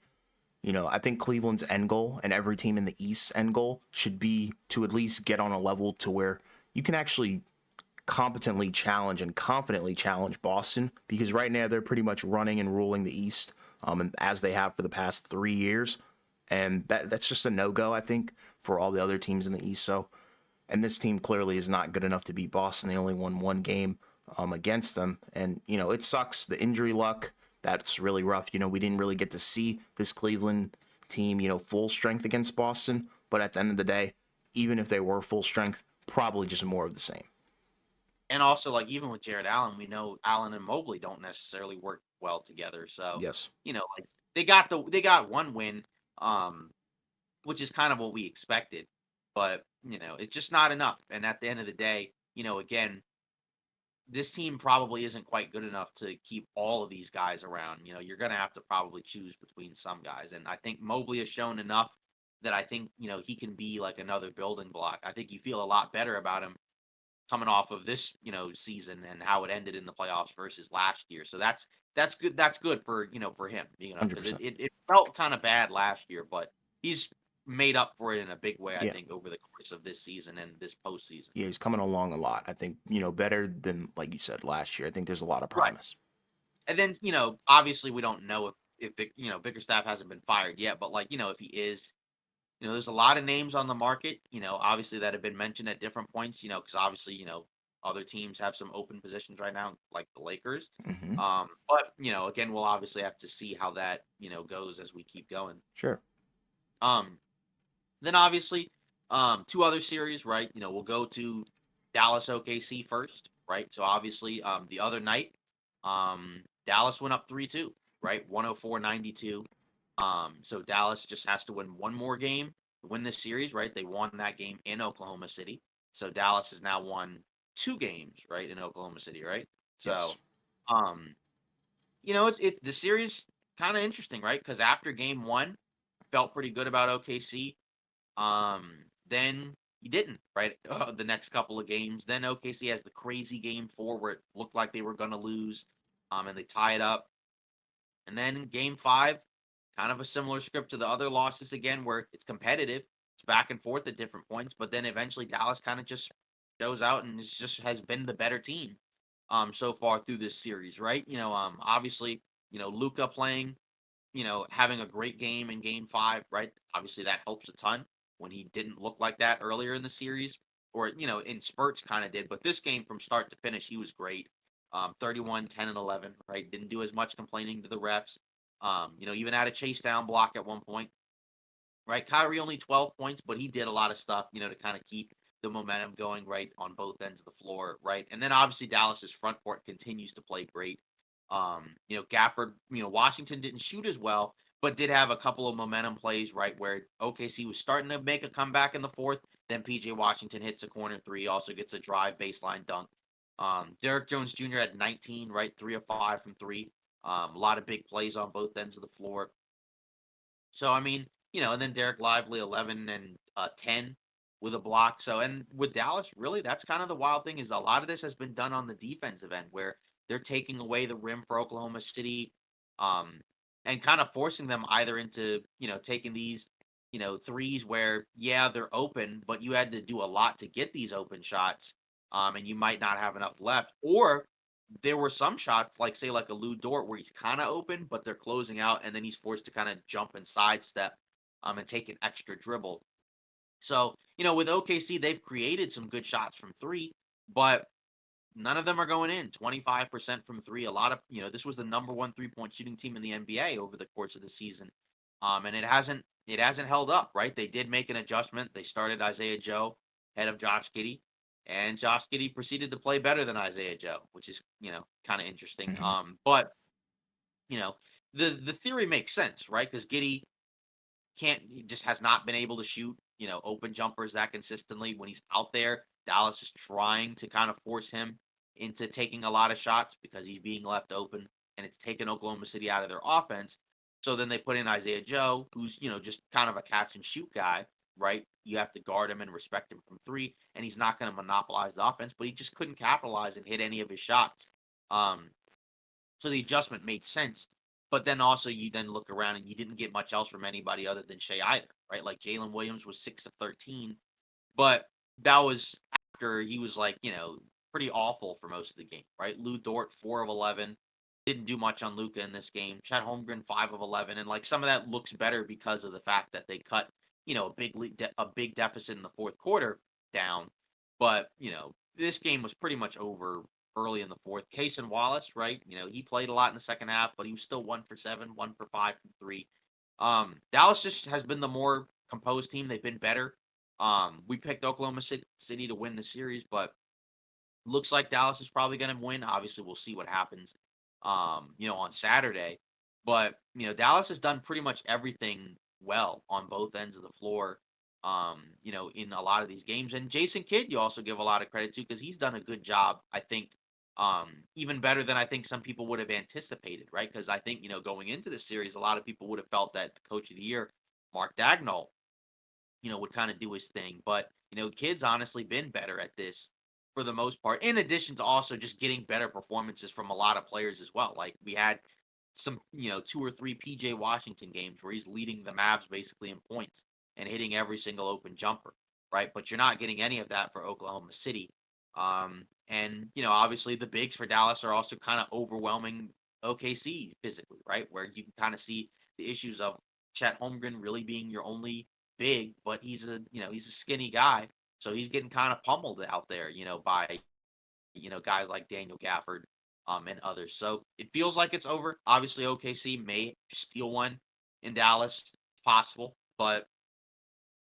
I think Cleveland's end goal, and every team in the East's end goal, should be to at least get on a level to where you can actually competently challenge and confidently challenge Boston, because right now they're pretty much running and ruling the East, and as they have for the past 3 years. And that's just a no-go, I think, for all the other teams in the East. So, and this team clearly is not good enough to beat Boston. They only won one game against them, and it sucks. The injury luck, that's really rough. We didn't really get to see this Cleveland team, full strength against Boston. But at the end of the day, even if they were full strength, probably just more of the same. And also, like even with Jared Allen, we know Allen and Mobley don't necessarily work well together. So, Yes, like they got one win, um, which is kind of what we expected, but it's just not enough. And at the end of the day, again, this team probably isn't quite good enough to keep all of these guys around. You're going to have to probably choose between some guys. And I think Mobley has shown enough that I think, he can be like another building block. I think you feel a lot better about him coming off of this, season and how it ended in the playoffs versus last year. So that's good. That's good for, for him, hundred because it, percent. it, it felt kind of bad last year, but he's made up for it in a big way, I Yeah, think, over the course of this season and this postseason. yeah, he's coming along a lot. I think better than, like you said, last year. I think there's a lot of Right. promise. And then, obviously we don't know if Bickerstaff hasn't been fired yet, but like, if he is, there's a lot of names on the market, obviously that have been mentioned at different points, because obviously, other teams have some open positions right now, like the Lakers. Hmm. But again, we'll obviously have to see how that, goes as we keep going. Sure. Um, then obviously, two other series, right? We'll go to Dallas OKC first, right? So obviously, the other night, Dallas went up 3-2, right? 104-92. So Dallas just has to win one more game to win this series, right? They won that game in Oklahoma City. So Dallas has now won two games, right, in Oklahoma City, right? Yes. So, um, it's the series kind of interesting, right? Because after game one, felt pretty good about OKC. Then you didn't, right? The next couple of games. Then OKC has the crazy game four where it looked like they were going to lose, and they tie it up. And then in game five, kind of a similar script to the other losses again, where it's competitive, it's back and forth at different points, but then eventually Dallas kind of just shows out and just has been the better team, so far through this series, right? Obviously, Luca playing, having a great game in game five, right? Obviously, that helps a ton when he didn't look like that earlier in the series, or, in spurts kind of did. But this game from start to finish, he was great. 31, 10, and 11, right? Didn't do as much complaining to the refs. Even had a chase down block at one point, right? Kyrie only 12 points, but he did a lot of stuff, to kind of keep the momentum going, right, on both ends of the floor, right? And then obviously Dallas's front court continues to play great. Gafford, Washington didn't shoot as well, but did have a couple of momentum plays, right, where OKC was starting to make a comeback in the fourth. Then PJ Washington hits a corner three, also gets a drive baseline dunk. Derek Jones Jr. had 19, right, 3 of 5 from three. A lot of big plays on both ends of the floor. So I mean, and then Derek Lively 11 and 10 with a block. So and with Dallas, really, that's kind of the wild thing is a lot of this has been done on the defensive end where they're taking away the rim for Oklahoma City, um, and kind of forcing them either into taking these threes where yeah they're open, but you had to do a lot to get these open shots, and you might not have enough left, or there were some shots, like say like a Lou Dort, where he's kind of open, but they're closing out, and then he's forced to kind of jump and sidestep, and take an extra dribble. So with OKC, they've created some good shots from three, but none of them are going in. 25% from three. A lot of, this was the number one 3-point shooting team in the NBA over the course of the season. And it hasn't held up, right? They did make an adjustment. They started Isaiah Joe ahead of Josh Giddey, and Josh Giddey proceeded to play better than Isaiah Joe, which is, kind of interesting. Hmm. But you know, the theory makes sense, right? Because Giddey he just has not been able to shoot, open jumpers that consistently. When he's out there, Dallas is trying to kind of force him into taking a lot of shots because he's being left open, and it's taken Oklahoma City out of their offense. So then they put in Isaiah Joe, who's, just kind of a catch and shoot guy, right? You have to guard him and respect him from three, and he's not going to monopolize the offense, but he just couldn't capitalize and hit any of his shots. Um, so the adjustment made sense. But then also you then look around and you didn't get much else from anybody other than Shea either, right? Like Jalen Williams was 6 of 13, but that was after he was like, pretty awful for most of the game, right? Lou Dort 4 of 11, didn't do much on Luca in this game. Chet Holmgren 5 of 11, and like some of that looks better because of the fact that they cut, a big deficit in the fourth quarter down. But this game was pretty much over early in the fourth. Cason Wallace, right? He played a lot in the second half, but he was still 1 for 7, 1 for 5 from three. Dallas just has been the more composed team. They've been better. We picked Oklahoma City to win the series, but looks like Dallas is probably going to win. Obviously, we'll see what happens, on Saturday. But Dallas has done pretty much everything well on both ends of the floor. In a lot of these games, and Jason Kidd, you also give a lot of credit to because he's done a good job. I think, even better than I think some people would have anticipated, right? Because I think going into the series, a lot of people would have felt that the Coach of the Year, Mark Dagnall, would kind of do his thing. But, Kidd's honestly been better at this for the most part, in addition to also just getting better performances from a lot of players as well. Like we had some, 2 or 3 PJ Washington games where he's leading the Mavs basically in points and hitting every single open jumper, right? But you're not getting any of that for Oklahoma City. And, obviously the bigs for Dallas are also kind of overwhelming OKC physically, right? Where you can kind of see the issues of Chet Holmgren really being your only big, but he's a skinny guy, so he's getting kind of pummeled out there, by guys like Daniel Gafford, and others. So it feels like it's over. Obviously, OKC may steal one in Dallas, possible, but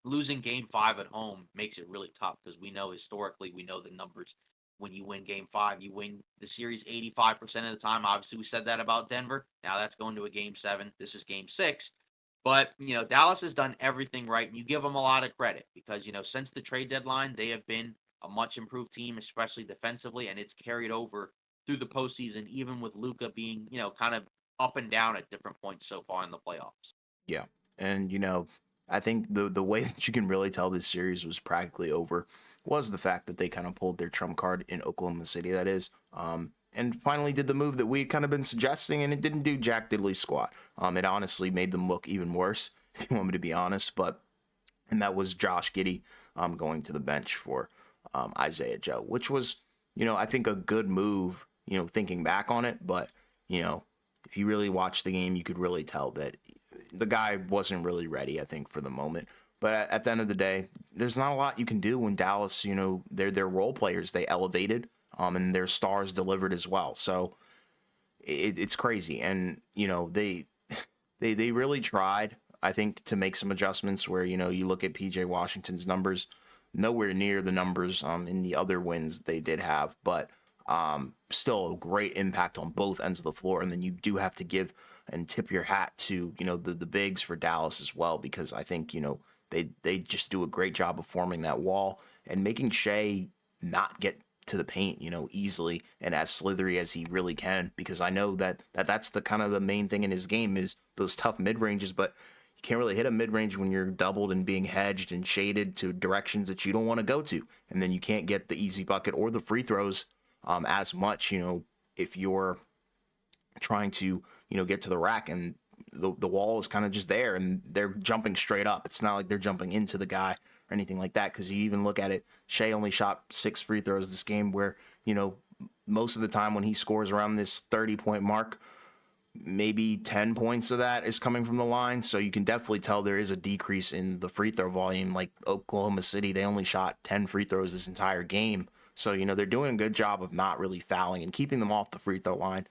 losing Game 5 at home makes it really tough because we know historically, we know the numbers. When you win Game 5, you win the series 85% of the time. Obviously, we said that about Denver. Now that's going to a Game 7. This is Game 6. But, Dallas has done everything right, and you give them a lot of credit because, since the trade deadline, they have been a much improved team, especially defensively, and it's carried over through the postseason, even with Luca being, kind of up and down at different points so far in the playoffs. Yeah. And I think the way that you can really tell this series was practically over was the fact that they kind of pulled their trump card in Oklahoma City, that is. And finally did the move that we'd kind of been suggesting, and it didn't do jack diddly squat. It honestly made them look even worse, if you want me to be honest. And that was Josh Giddey going to the bench for Isaiah Joe, which was, I think a good move, thinking back on it. But, if you really watch the game, you could really tell that the guy wasn't really ready, I think, for the moment. But at the end of the day, there's not a lot you can do when Dallas, they're role players. They elevated, and their stars delivered as well. So it's crazy. And, they really tried, I think, to make some adjustments where, you look at PJ Washington's numbers, nowhere near the numbers in the other wins they did have, but still a great impact on both ends of the floor. And then you do have to give and tip your hat to, the bigs for Dallas as well, because I think, they just do a great job of forming that wall and making Shea not get to the paint, easily and as slithery as he really can, because I know that's the kind of the main thing in his game is those tough mid ranges, but you can't really hit a mid range when you're doubled and being hedged and shaded to directions that you don't want to go to, and then you can't get the easy bucket or the free throws as much, if you're trying to, get to the rack and the wall is kind of just there and they're jumping straight up. It's not like they're jumping into the guy or anything like that. Because you even look at it, Shea only shot 6 free throws this game, where, most of the time when he scores around this 30-point mark, maybe 10 points of that is coming from the line. So you can definitely tell there is a decrease in the free throw volume. Like Oklahoma City, they only shot 10 free throws this entire game. So, they're doing a good job of not really fouling and keeping them off the free throw line.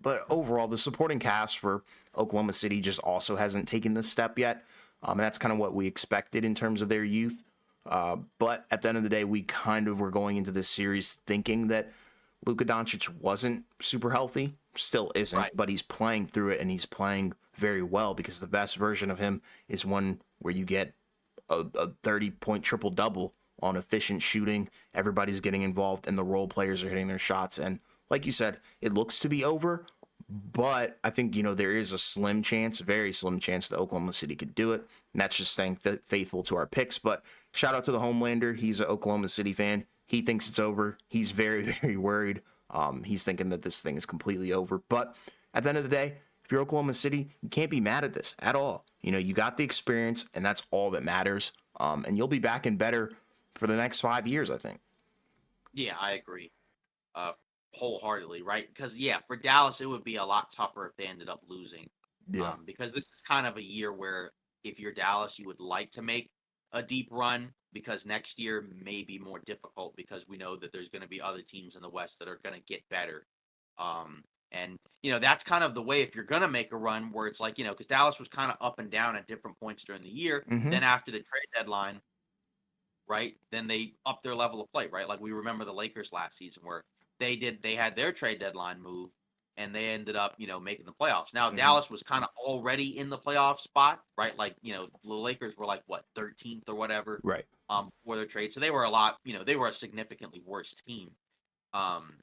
But overall, the supporting cast for Oklahoma City just also hasn't taken this step yet. And that's kind of what we expected in terms of their youth. But at the end of the day, we kind of were going into this series thinking that Luka Doncic wasn't super healthy, still isn't, Right. but he's playing through it and he's playing very well because the best version of him is one where you get a 30-point triple double on efficient shooting. Everybody's getting involved and the role players are hitting their shots. And like you said, it looks to be over, but I think, there is a slim chance, very slim chance that Oklahoma City could do it. And that's just staying faithful to our picks. But shout out to the Homelander. He's an Oklahoma City fan. He thinks it's over. He's very, very worried. He's thinking that this thing is completely over. But at the end of the day, if you're Oklahoma City, you can't be mad at this at all. You got the experience, and that's all that matters. And you'll be back and better for the next 5 years, I think. Yeah, I agree. Uh, Wholeheartedly, right? Because yeah, for Dallas, it would be a lot tougher if they ended up losing. Yeah. Because this is kind of a year where if you're Dallas, you would like to make a deep run because next year may be more difficult because we know that there's going to be other teams in the West that are going to get better. And that's kind of the way if you're going to make a run where it's like because Dallas was kind of up and down at different points during the year. Mm-hmm. Then after the trade deadline, right? Then they up their level of play, right? Like we remember the Lakers last season where they had their trade deadline move and they ended up, making the playoffs. Now Mm-hmm. Dallas was kind of already in the playoff spot, right? Like, the Lakers were like what, 13th or whatever Right. for their trade. So they were a lot, they were a significantly worse team. Um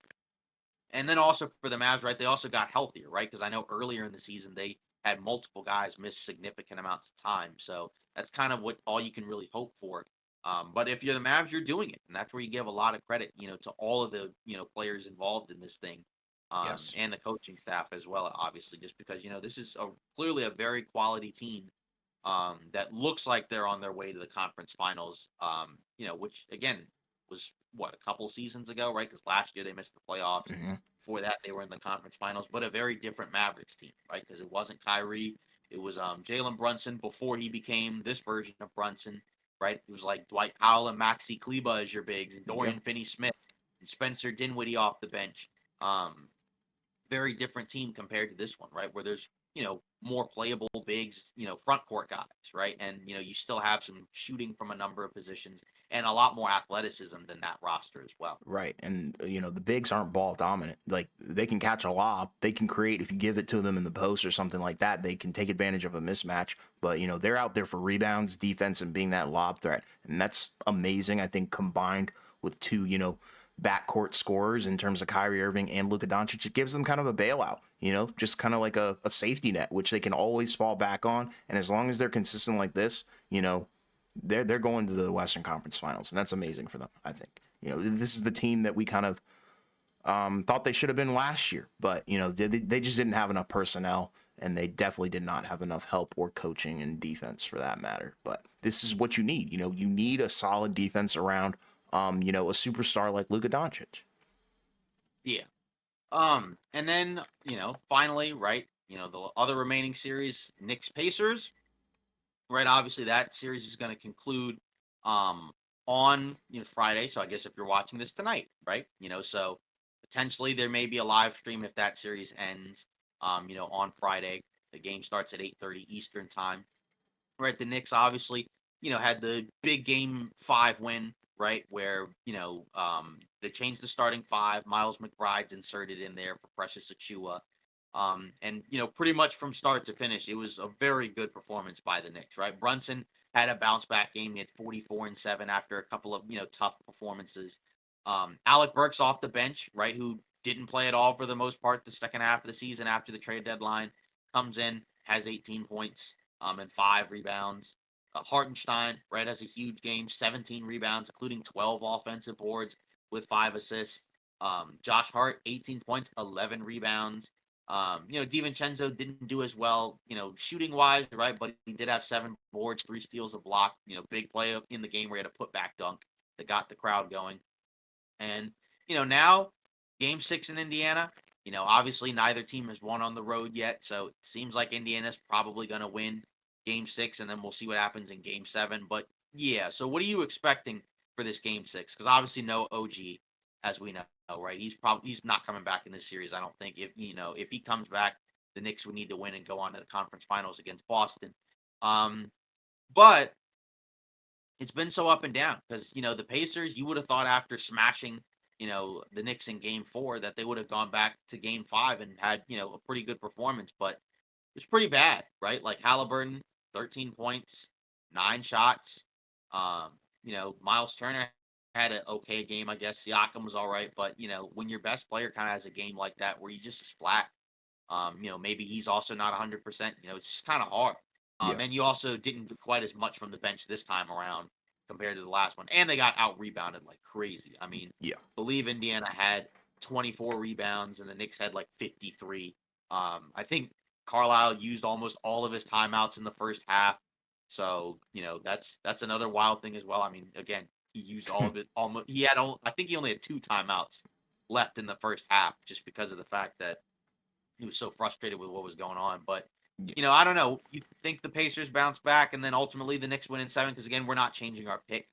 and then also for the Mavs, right? They also got healthier, right? Because I know earlier in the season they had multiple guys miss significant amounts of time. So that's kind of what all you can really hope for. But if you're the Mavs, you're doing it, and that's where you give a lot of credit, to all of the players involved in this thing, Yes. and the coaching staff as well, obviously, just because this is clearly a very quality team, that looks like they're on their way to the conference finals. Which again was what a couple seasons ago, right? Because last year they missed the playoffs. Mm-hmm. Before that, they were in the conference finals, but a very different Mavericks team, right? Because it wasn't Kyrie, it was Jalen Brunson before he became this version of Brunson, right? It was like Dwight Powell and Maxi Kleba as your bigs, and Yeah. Dorian Finney-Smith and Spencer Dinwiddie off the bench. Um, Very different team compared to this one, right? Where there's more playable bigs, front court guys, right? And you still have some shooting from a number of positions and a lot more athleticism than that roster as well. Right. And, the bigs aren't ball dominant. Like, they can catch a lob. They can create, if you give it to them in the post or something like that, they can take advantage of a mismatch. But, they're out there for rebounds, defense, and being that lob threat. And that's amazing, I think, combined with two, backcourt scorers in terms of Kyrie Irving and Luka Doncic. It gives them kind of a bailout, just kind of like a safety net, which they can always fall back on. And as long as they're consistent like this, they're going to the Western Conference Finals, and that's amazing for them. I think this is the team that we kind of thought they should have been last year, but they just didn't have enough personnel, and they definitely did not have enough help or coaching and defense for that matter. But this is what you need. You need a solid defense around a superstar like Luka Doncic. Yeah. And then finally, right? The other remaining series, Knicks Pacers, right? Obviously, that series is going to conclude um on Friday. So I guess if you're watching this tonight, right? So potentially there may be a live stream if that series ends. On Friday, the game starts at 8:30 Eastern time. Right, the Knicks obviously had the big game 5 win, right? Where they changed the starting five. Miles McBride's inserted in there for Precious Achua. And pretty much from start to finish, it was a very good performance by the Knicks, right? Brunson had a bounce back game. He had 44 and 7 after a couple of tough performances. Alec Burks off the bench, right, who didn't play at all for the most part the second half of the season after the trade deadline, comes in, has 18 points and 5 rebounds. Hartenstein, right, has a huge game, 17 rebounds, including 12 offensive boards with 5 assists. Josh Hart, 18 points, 11 rebounds. DiVincenzo didn't do as well, shooting wise, right? But he did have 7 boards, 3 steals, a block. Big play in the game where he had a putback dunk that got the crowd going. And now game 6 in Indiana. Obviously neither team has won on the road yet, so it seems like Indiana's probably going to win game 6, and then we'll see what happens in game 7. But yeah, so what are you expecting for this game 6 because obviously no OG, as we know, right? He's not coming back in this series. I don't think if he comes back, the Knicks would need to win and go on to the conference finals against Boston. But it's been so up and down because the Pacers. You would have thought after smashing the Knicks in Game 4 that they would have gone back to Game 5 and had a pretty good performance, but it's pretty bad, right? Like Halliburton, 13 points, 9 shots. Um, Miles Turner had an okay game, I guess. Siakam was all right, but when your best player kind of has a game like that where he just is flat, maybe he's also not 100%. It's just kind of hard. Yeah. And you also didn't get quite as much from the bench this time around compared to the last one. And they got out rebounded like crazy. I mean, Yeah. believe Indiana had 24 rebounds and the Knicks had like 53. I think Carlisle used almost all of his timeouts in the first half. So, that's another wild thing as well. I mean, again, he used all of it almost I think he only had 2 timeouts left in the first half just because of the fact that he was so frustrated with what was going on. But Yeah. I don't know. You think the Pacers bounce back, and then ultimately the Knicks win in 7? Because again, we're not changing our pick.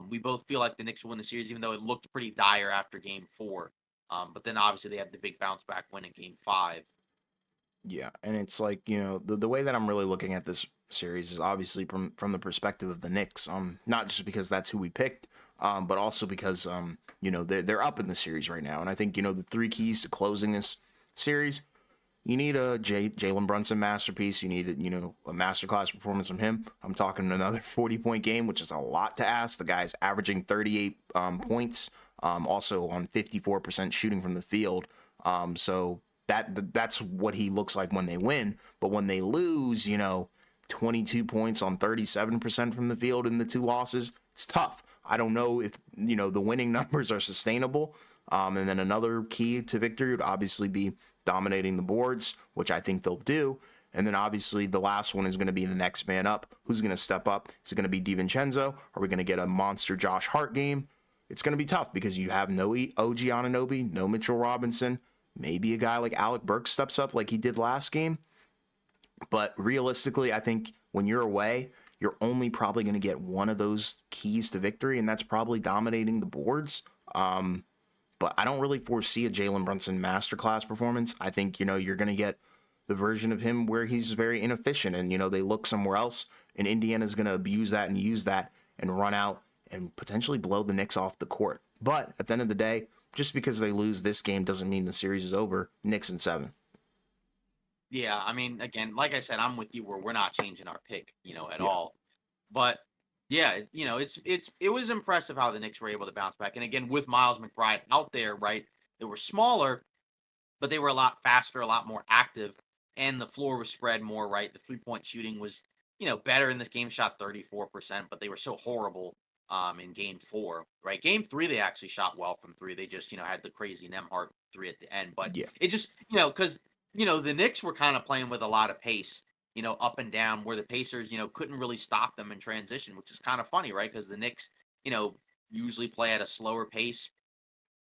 We both feel like the Knicks will win the series, even though it looked pretty dire after Game 4. But then obviously they had the big bounce back win in Game 5. Yeah, and it's like, the way that I'm really looking at this series is obviously from the perspective of the Knicks. Not just because that's who we picked, but also because they're up in the series right now, and I think the three keys to closing this series. You need a Jalen Brunson masterpiece. You need a masterclass performance from him. I'm talking another 40-point game, which is a lot to ask. The guy's averaging 38 points, also on 54% shooting from the field. So that's what he looks like when they win. But when they lose, 22 points on 37% from the field in the 2 losses, it's tough. I don't know if the winning numbers are sustainable. And then another key to victory would obviously be dominating the boards, which I think they'll do. And then obviously the last one is going to be the next man up. Who's going to step up? Is it going to be DiVincenzo? Are we going to get a monster Josh Hart game? It's going to be tough because you have no OG Anunoby, no Mitchell Robinson. Maybe a guy like Alec Burks steps up like he did last game. But realistically, I think when you're away, you're only probably going to get one of those keys to victory, and that's probably dominating the boards. But I don't really foresee a Jalen Brunson masterclass performance. I think, you're going to get the version of him where he's very inefficient and, they look somewhere else, and Indiana's going to abuse that and use that and run out and potentially blow the Knicks off the court. But at the end of the day, just because they lose this game doesn't mean the series is over. Knicks in 7. Yeah, I mean, again, like I said, I'm with you where we're not changing our pick, at Yeah. all. But yeah, it was impressive how the Knicks were able to bounce back. And again, with Miles McBride out there, right? They were smaller, but they were a lot faster, a lot more active, and the floor was spread more, right? The 3-point shooting was, better in this game, shot 34%, but they were so horrible in Game 4, right? Game 3, they actually shot well from 3. They just, had the crazy Nemhart 3 at the end, but Yeah. it just, because the Knicks were kind of playing with a lot of pace, up and down, where the Pacers, couldn't really stop them in transition, which is kind of funny, right? Because the Knicks, usually play at a slower pace,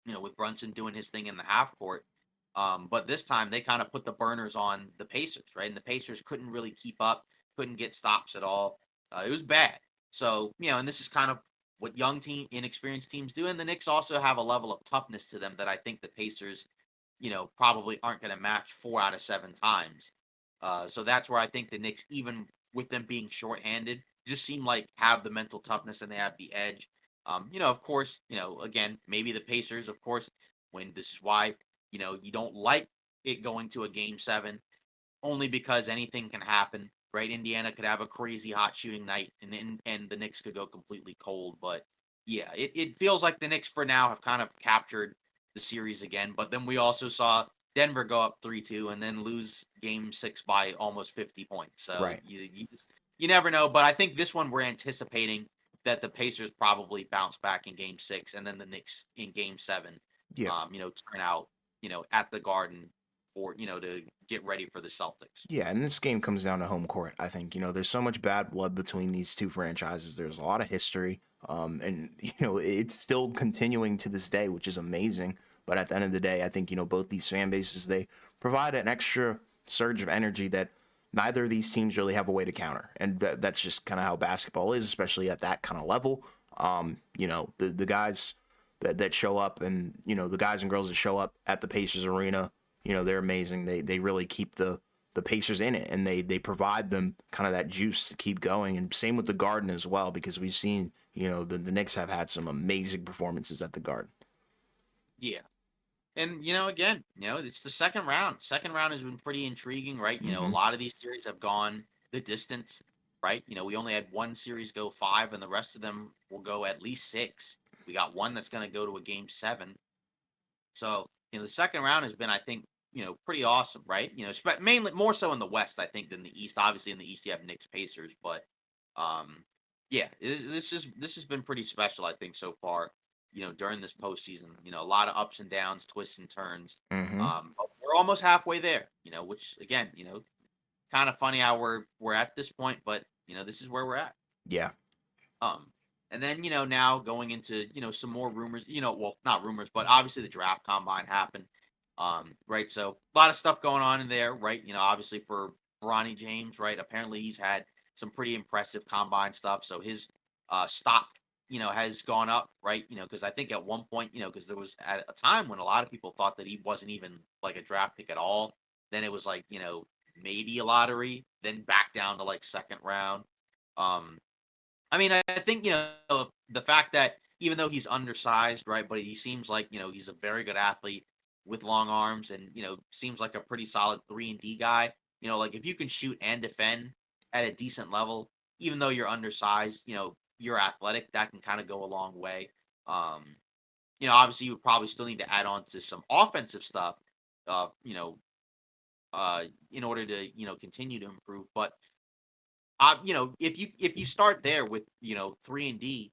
with Brunson doing his thing in the half court. But this time they kind of put the burners on the Pacers, right? And the Pacers couldn't really keep up, couldn't get stops at all. It was bad. So, and this is kind of what inexperienced teams do. And the Knicks also have a level of toughness to them that I think the Pacers, probably aren't going to match 4 out of 7 times. So that's where I think the Knicks, even with them being shorthanded, just seem like have the mental toughness and they have the edge. Of course, again, maybe the Pacers, of course, when this is why, you don't like it going to a Game 7, only because anything can happen, right? Indiana could have a crazy hot shooting night and the Knicks could go completely cold. But yeah, it feels like the Knicks for now have kind of captured the series again. But then we also saw Denver go up 3-2 and then lose Game 6 by almost 50 points. So Right. you never know. But I think this one we're anticipating that the Pacers probably bounce back in Game 6 and then the Knicks in Game 7, Yeah. turn out, at the Garden for, to get ready for the Celtics. Yeah, and this game comes down to home court. I think, there's so much bad blood between these two franchises. There's a lot of history. And, it's still continuing to this day, which is amazing. But at the end of the day, I think, both these fan bases, they provide an extra surge of energy that neither of these teams really have a way to counter. And that's just kind of how basketball is, especially at that kind of level. The guys that show up, and the guys and girls that show up at the Pacers arena, they're amazing. They really keep the Pacers in it, and they provide them kind of that juice to keep going. And same with the Garden as well, because we've seen the Knicks have had some amazing performances at the Garden. Yeah. And again, it's the second round. Second round has been pretty intriguing, right? A Hmm. lot of these series have gone the distance, right? We only had one series go 5, and the rest of them will go at least 6. We got one that's going to go to a game 7. So the second round has been, I think, pretty awesome, right? Mainly more so in the West, I think, than the East. Obviously, in the East you have Knicks, Pacers, but yeah, this has been pretty special, I think, so far. During this postseason, a lot of ups and downs, twists and turns. Hmm. But we're almost halfway there. Which again, kind of funny how we're at this point, but this is where we're at. Yeah. Um, and then now going into some more rumors. Well, not rumors, but obviously the draft combine happened. Right. So a lot of stuff going on in there, right? Obviously for Bronny James, right? Apparently he's had some pretty impressive combine stuff. So his stock, has gone up, right? Because I think at one point, because there was at a time when a lot of people thought that he wasn't even like a draft pick at all. Then it was like, maybe a lottery, then back down to like second round. Um, I mean, I think, the fact that even though he's undersized, right, but he seems like, he's a very good athlete with long arms and, seems like a pretty solid 3-and-D guy. Like if you can shoot and defend at a decent level, even though you're undersized, you're athletic, that can kind of go a long way. Um, obviously you would probably still need to add on to some offensive stuff, uh, you know, in order to, continue to improve. But if you start there with 3-and-D,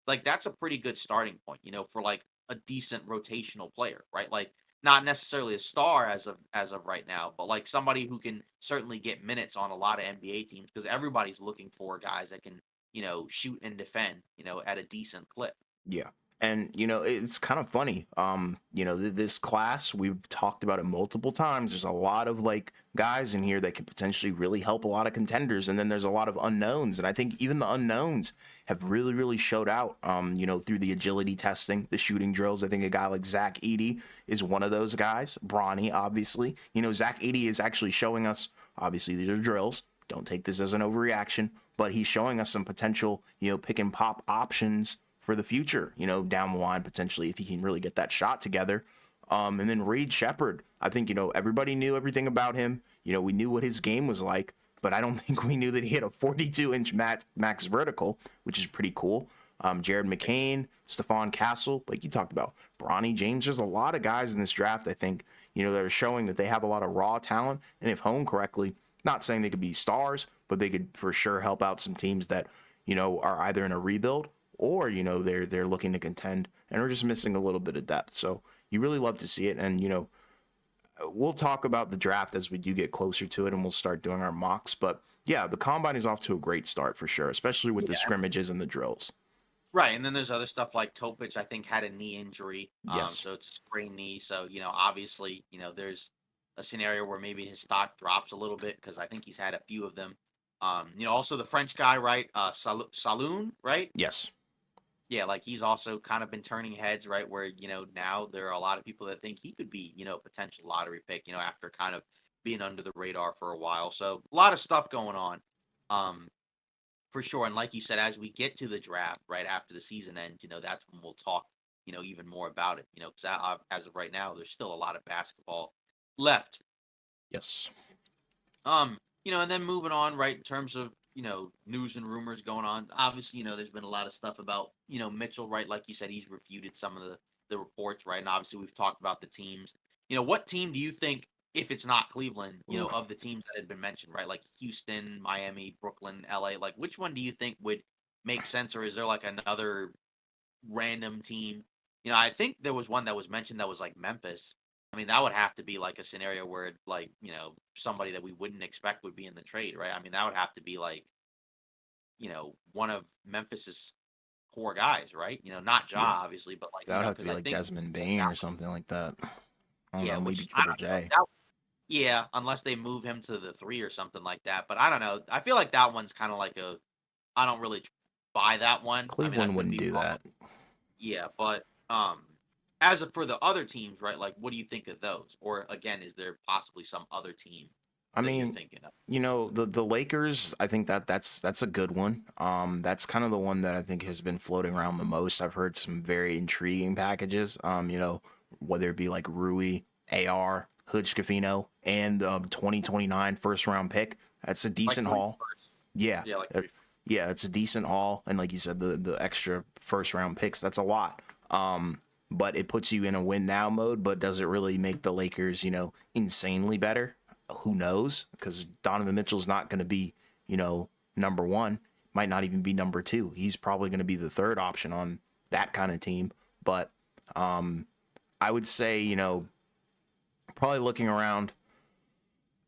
like that's a pretty good starting point, for like a decent rotational player, right? Like not necessarily a star as of right now, but like somebody who can certainly get minutes on a lot of NBA teams because everybody's looking for guys that can shoot and defend at a decent clip. Yeah. And it's kind of funny. This class, we've talked about it multiple times. There's a lot of like guys in here that could potentially really help a lot of contenders, and then there's a lot of unknowns. And I think even the unknowns have really, really showed out. Through the agility testing, the shooting drills. I think a guy like Zach Edey is one of those guys. Bronny, obviously. Zach Edey is actually showing us. Obviously, these are drills. Don't take this as an overreaction, but he's showing us some potential, pick and pop options for the future, down the line potentially if he can really get that shot together. And then Reed Shepard, I think, everybody knew everything about him. We knew what his game was like, but I don't think we knew that he had a 42-inch max vertical, which is pretty cool. Jared McCain, Stephon Castle, like you talked about, Bronny James. There's a lot of guys in this draft, I think, that are showing that they have a lot of raw talent. And if honed correctly, not saying they could be stars, but they could for sure help out some teams that, are either in a rebuild or they're looking to contend and are just missing a little bit of depth. So you really love to see it, and we'll talk about the draft as we do get closer to it, and we'll start doing our mocks. But yeah, the combine is off to a great start for sure, especially with the Yeah. scrimmages and the drills. Right, and then there's other stuff like Topic, I think, had a knee injury, Yes. so it's a sprained knee. So obviously, there's a scenario where maybe his stock drops a little bit because I think he's had a few of them. Also the French guy, right? Saloon, right? Yes. Yeah, like he's also kind of been turning heads, right? Where now there are a lot of people that think he could be a potential lottery pick, after kind of being under the radar for a while. So a lot of stuff going on. Um, for sure. And like you said, as we get to the draft, right after the season ends, that's when we'll talk, even more about it, because as of right now, there's still a lot of basketball left. Yes. And then moving on, right, in terms of, news and rumors going on. Obviously, there's been a lot of stuff about, Mitchell, right? Like you said, he's refuted some of the reports, right? And obviously we've talked about the teams. What team do you think, if it's not Cleveland, Ooh. of the teams that had been mentioned, right? Like Houston, Miami, Brooklyn, LA, like which one do you think would make sense, or is there like another random team? I think there was one that was mentioned that was like Memphis. I mean, that would have to be like a scenario where like, somebody that we wouldn't expect would be in the trade, right? I mean, that would have to be like, one of Memphis's core guys, right? Not Ja, Yeah. obviously, but like, That would have to because be I like think Desmond Bain or something like that. I don't yeah, know, maybe which I Triple don't know. J. Yeah, unless they move him to the 3 or something like that. But I don't know. I feel like that one's kind of like a I don't really trust buy that one. I mean, I Cleveland could wouldn't be do wrong. that. Yeah, but as of for the other teams, right? Like, what do you think of those? Or again, is there possibly some other team I that you're mean, thinking of? the Lakers, I think that's a good one. That's kind of the one that I think has been floating around the most. I've heard some very intriguing packages. Whether it be like Rui, AR, Hood Scafino, and 2029 first round pick. That's a Like decent three haul. first. Yeah. Yeah, like uh, three. yeah, it's a decent haul. And like you said, the extra first round picks, that's a lot. But it puts you in a win now mode, but does it really make the Lakers, insanely better? Who knows? Because Donovan Mitchell's not going to be, number one, might not even be number two. He's probably going to be the third option on that kind of team. But I would say, probably looking around,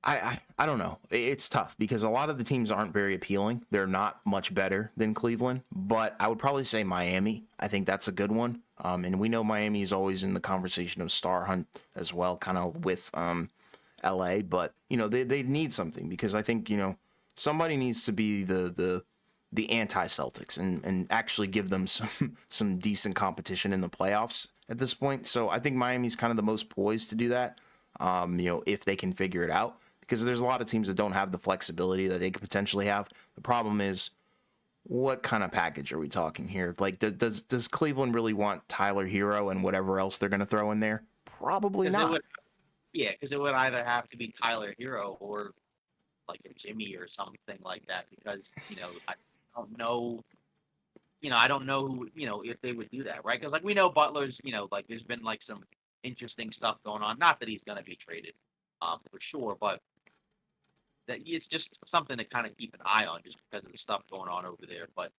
I don't know. It's tough because a lot of the teams aren't very appealing. They're not much better than Cleveland, but I would probably say Miami. I think that's a good one. And we know Miami is always in the conversation of star hunt as well, kind of with LA. But they need something because I think somebody needs to be the anti Celtics and actually give them some decent competition in the playoffs at this point. So I think Miami's kind of the most poised to do that. If they can figure it out because there's a lot of teams that don't have the flexibility that they could potentially have. The problem is, what kind of package are we talking here? Like, does Cleveland really want Tyler Hero and whatever else they're going to throw in there? Probably Because it not. would, yeah, because it would either have to be Tyler Hero or like a Jimmy or something like that. Because I don't know, I don't know who, if they would do that, right? Because like we know Butler's, like there's been like some interesting stuff going on. Not that he's going to be traded, for sure, but that it's just something to kind of keep an eye on just because of the stuff going on over there. But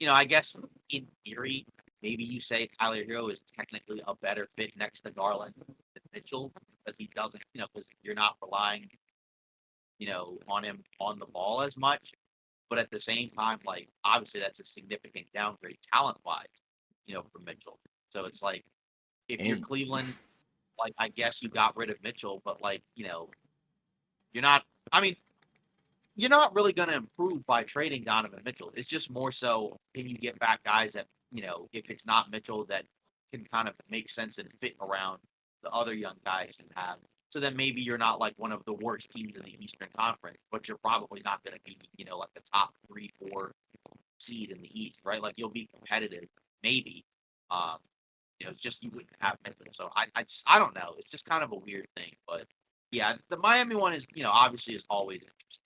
I guess in theory, maybe you say Tyler Hero is technically a better fit next to Garland than Mitchell because he doesn't, because you're not relying, on him on the ball as much. But at the same time, like obviously that's a significant downgrade talent wise, for Mitchell. So it's like if you're And Cleveland, like I guess you got rid of Mitchell, but like, you're not. I mean, you're not really going to improve by trading Donovan Mitchell. It's just more so can you get back guys that, if it's not Mitchell, that can kind of make sense and fit around the other young guys you have. So then maybe you're not like one of the worst teams in the Eastern Conference, but you're probably not going to be, like the top 3, 4 seed in the East, right? Like you'll be competitive, maybe. Um, it's just you wouldn't have Mitchell. So I don't know. It's just kind of a weird thing, but yeah, the Miami one is, obviously is always interesting.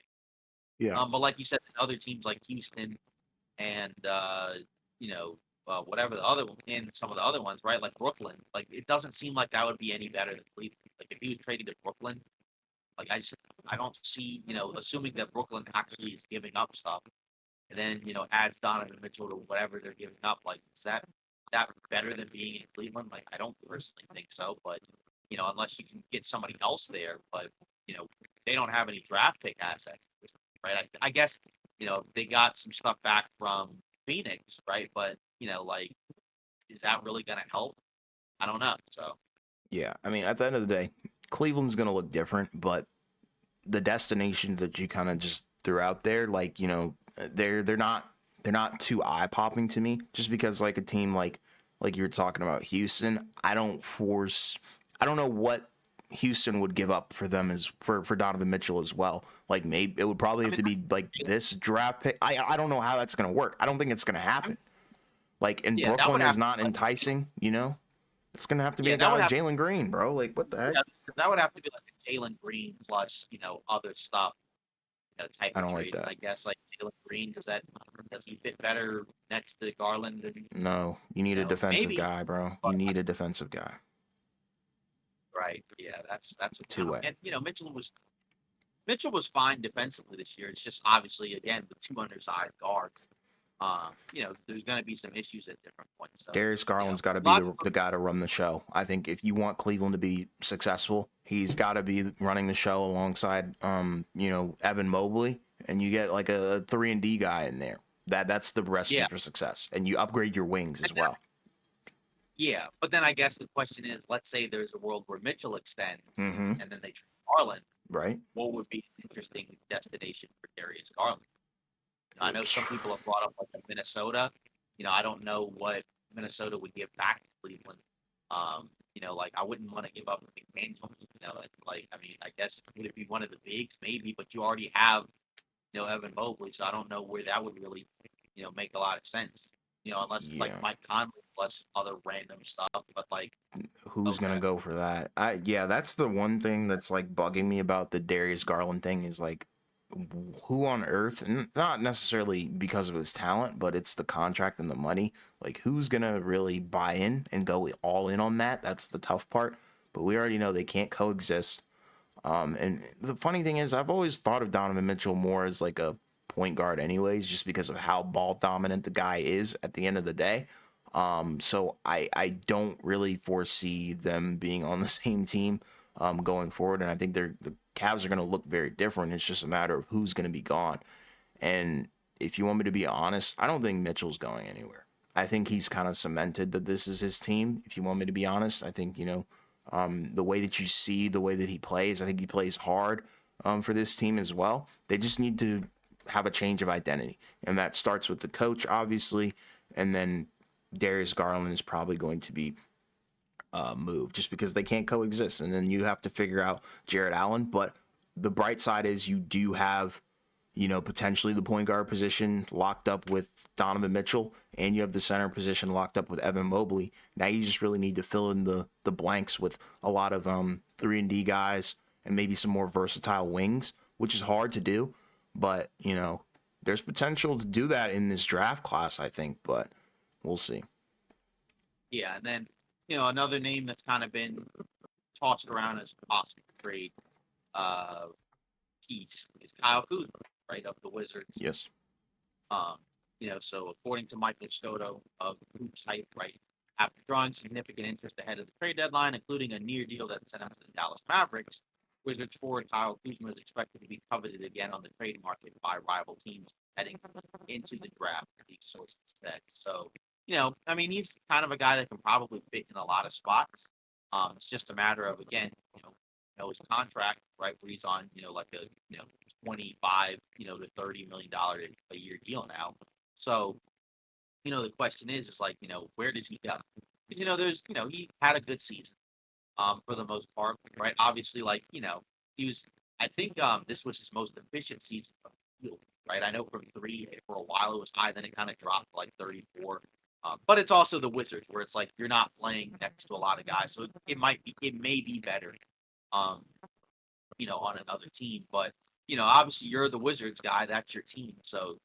yeah, But like you said, other teams like Houston and you know, whatever the other one and some of the other ones, right? Like Brooklyn, like it doesn't seem like that would be any better than Cleveland. Like if he was traded to Brooklyn, like I don't see, assuming that Brooklyn actually is giving up stuff and then adds Donovan Mitchell to whatever they're giving up. Like is that better than being in Cleveland? Like I don't personally think so, but unless you can get somebody else there, but they don't have any draft pick assets, right? I guess they got some stuff back from Phoenix, right? But like, is that really going to help? I don't know. So yeah. I mean, at the end of the day, Cleveland's going to look different, but the destinations that you kind of just threw out there, like they're not too eye popping to me. Just because like a team like you were talking about Houston, I don't know what Houston would give up for them as for Donovan Mitchell as well. Like maybe it would probably I have mean, to be like this draft pick. I don't know how that's gonna work. I don't think it's gonna I mean happen. Like and yeah, that would Brooklyn have is to not be like enticing. It's gonna have to be yeah, a that guy would like have to Jalen Green, bro. Like what the heck? yeah, that would have to be like a Jalen Green plus other stuff type I of don't like trade. And that. I guess like Jalen Green does he fit better next to Garland and No, you need a defensive maybe, guy, bro. You but need a defensive guy. right, yeah, that's what Two way. and Mitchell was fine defensively this year. It's just obviously again with two undersized guards. There's going to be some issues at different points. So, Darius Garland's got to be lots the of guy to run the show. I think if you want Cleveland to be successful, he's got to be running the show alongside, Evan Mobley, and you get like a 3-and-D guy in there. That's the recipe yeah, for success, and you upgrade your wings and as well. yeah. But then I guess the question is, let's say there's a world where Mitchell extends, Mm-hmm. and then they trade Garland. Right. What would be an interesting destination for Darius Garland? I know some people have brought up like Minnesota. I don't know what Minnesota would give back to Cleveland. Like I wouldn't want to give up McDaniel. And, like I mean, I guess would it be one of the bigs maybe, but you already have Evan Mobley, so I don't know where that would really make a lot of sense. Unless it's like Yeah. Mike Conley plus other random stuff, but like Who's gonna okay, go for that? Yeah, that's the one thing that's like bugging me about the Darius Garland thing is like who on earth, not necessarily because of his talent, but it's the contract and the money. Like who's gonna really buy in and go all in on that? That's the tough part. But we already know they can't coexist. And the funny thing is, I've always thought of Donovan Mitchell more as like a point guard, anyways, just because of how ball dominant the guy is at the end of the day. So I don't really foresee them being on the same team going forward, and I think the Cavs are going to look very different. It's just a matter of who's going to be gone. And if you want me to be honest, I don't think Mitchell's going anywhere. I think he's kind of cemented that this is his team. If you want me to be honest, I think the way that you see the way that he plays, I think he plays hard for this team as well. They just need to have a change of identity, and that starts with the coach, obviously, and then Darius Garland is probably going to be moved just because they can't coexist. And then you have to figure out Jared Allen. But the bright side is you do have, potentially the point guard position locked up with Donovan Mitchell, and you have the center position locked up with Evan Mobley. Now you just really need to fill in the blanks with a lot of 3-and-D guys and maybe some more versatile wings, which is hard to do. But, there's potential to do that in this draft class, I think, but we'll see. yeah, and then another name that's kind of been tossed around as a possible trade uh, piece is Kyle Kuzma, right, of the Wizards. Yes. Um, so according to Michael Scoto of Hoops Hype, right, after drawing significant interest ahead of the trade deadline, including a near deal that sent out to the Dallas Mavericks, Wizards forward Kyle Kuzma is expected to be coveted again on the trade market by rival teams heading into the draft. These sources said. So, I mean, he's kind of a guy that can probably fit in a lot of spots. It's just a matter of again, his contract, right, where he's on, like a 25, to $30 million a year deal now. So, the question is like, where does he go? Because there's, he had a good season, for the most part, right? Obviously, like, he was. I think this was his most efficient season from the field, right? I know from three for a while it was high, then it kind of dropped to like 34. But it's also the Wizards, where it's like you're not playing next to a lot of guys, so it may be better, um, on another team. But obviously you're the Wizards guy, that's your team. So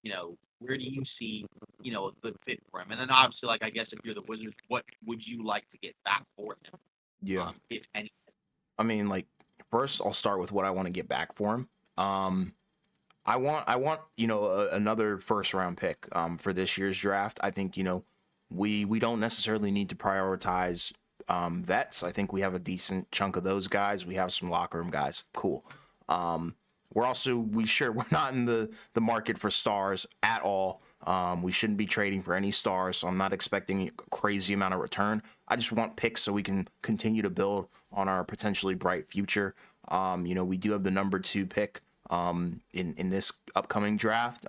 where do you see a good fit for him? And then obviously, like I guess if you're the Wizards, what would you like to get back for him, Yeah. if any? I mean, like, first I'll start with what I want to get back for him. I want another first round pick for this year's draft. I think we don't necessarily need to prioritize vets. I think we have a decent chunk of those guys. We have some locker room guys. Cool. We're not in the market for stars at all. We shouldn't be trading for any stars, so I'm not expecting a crazy amount of return. I just want picks so we can continue to build on our potentially bright future. We do have the number 2 pick in this upcoming draft,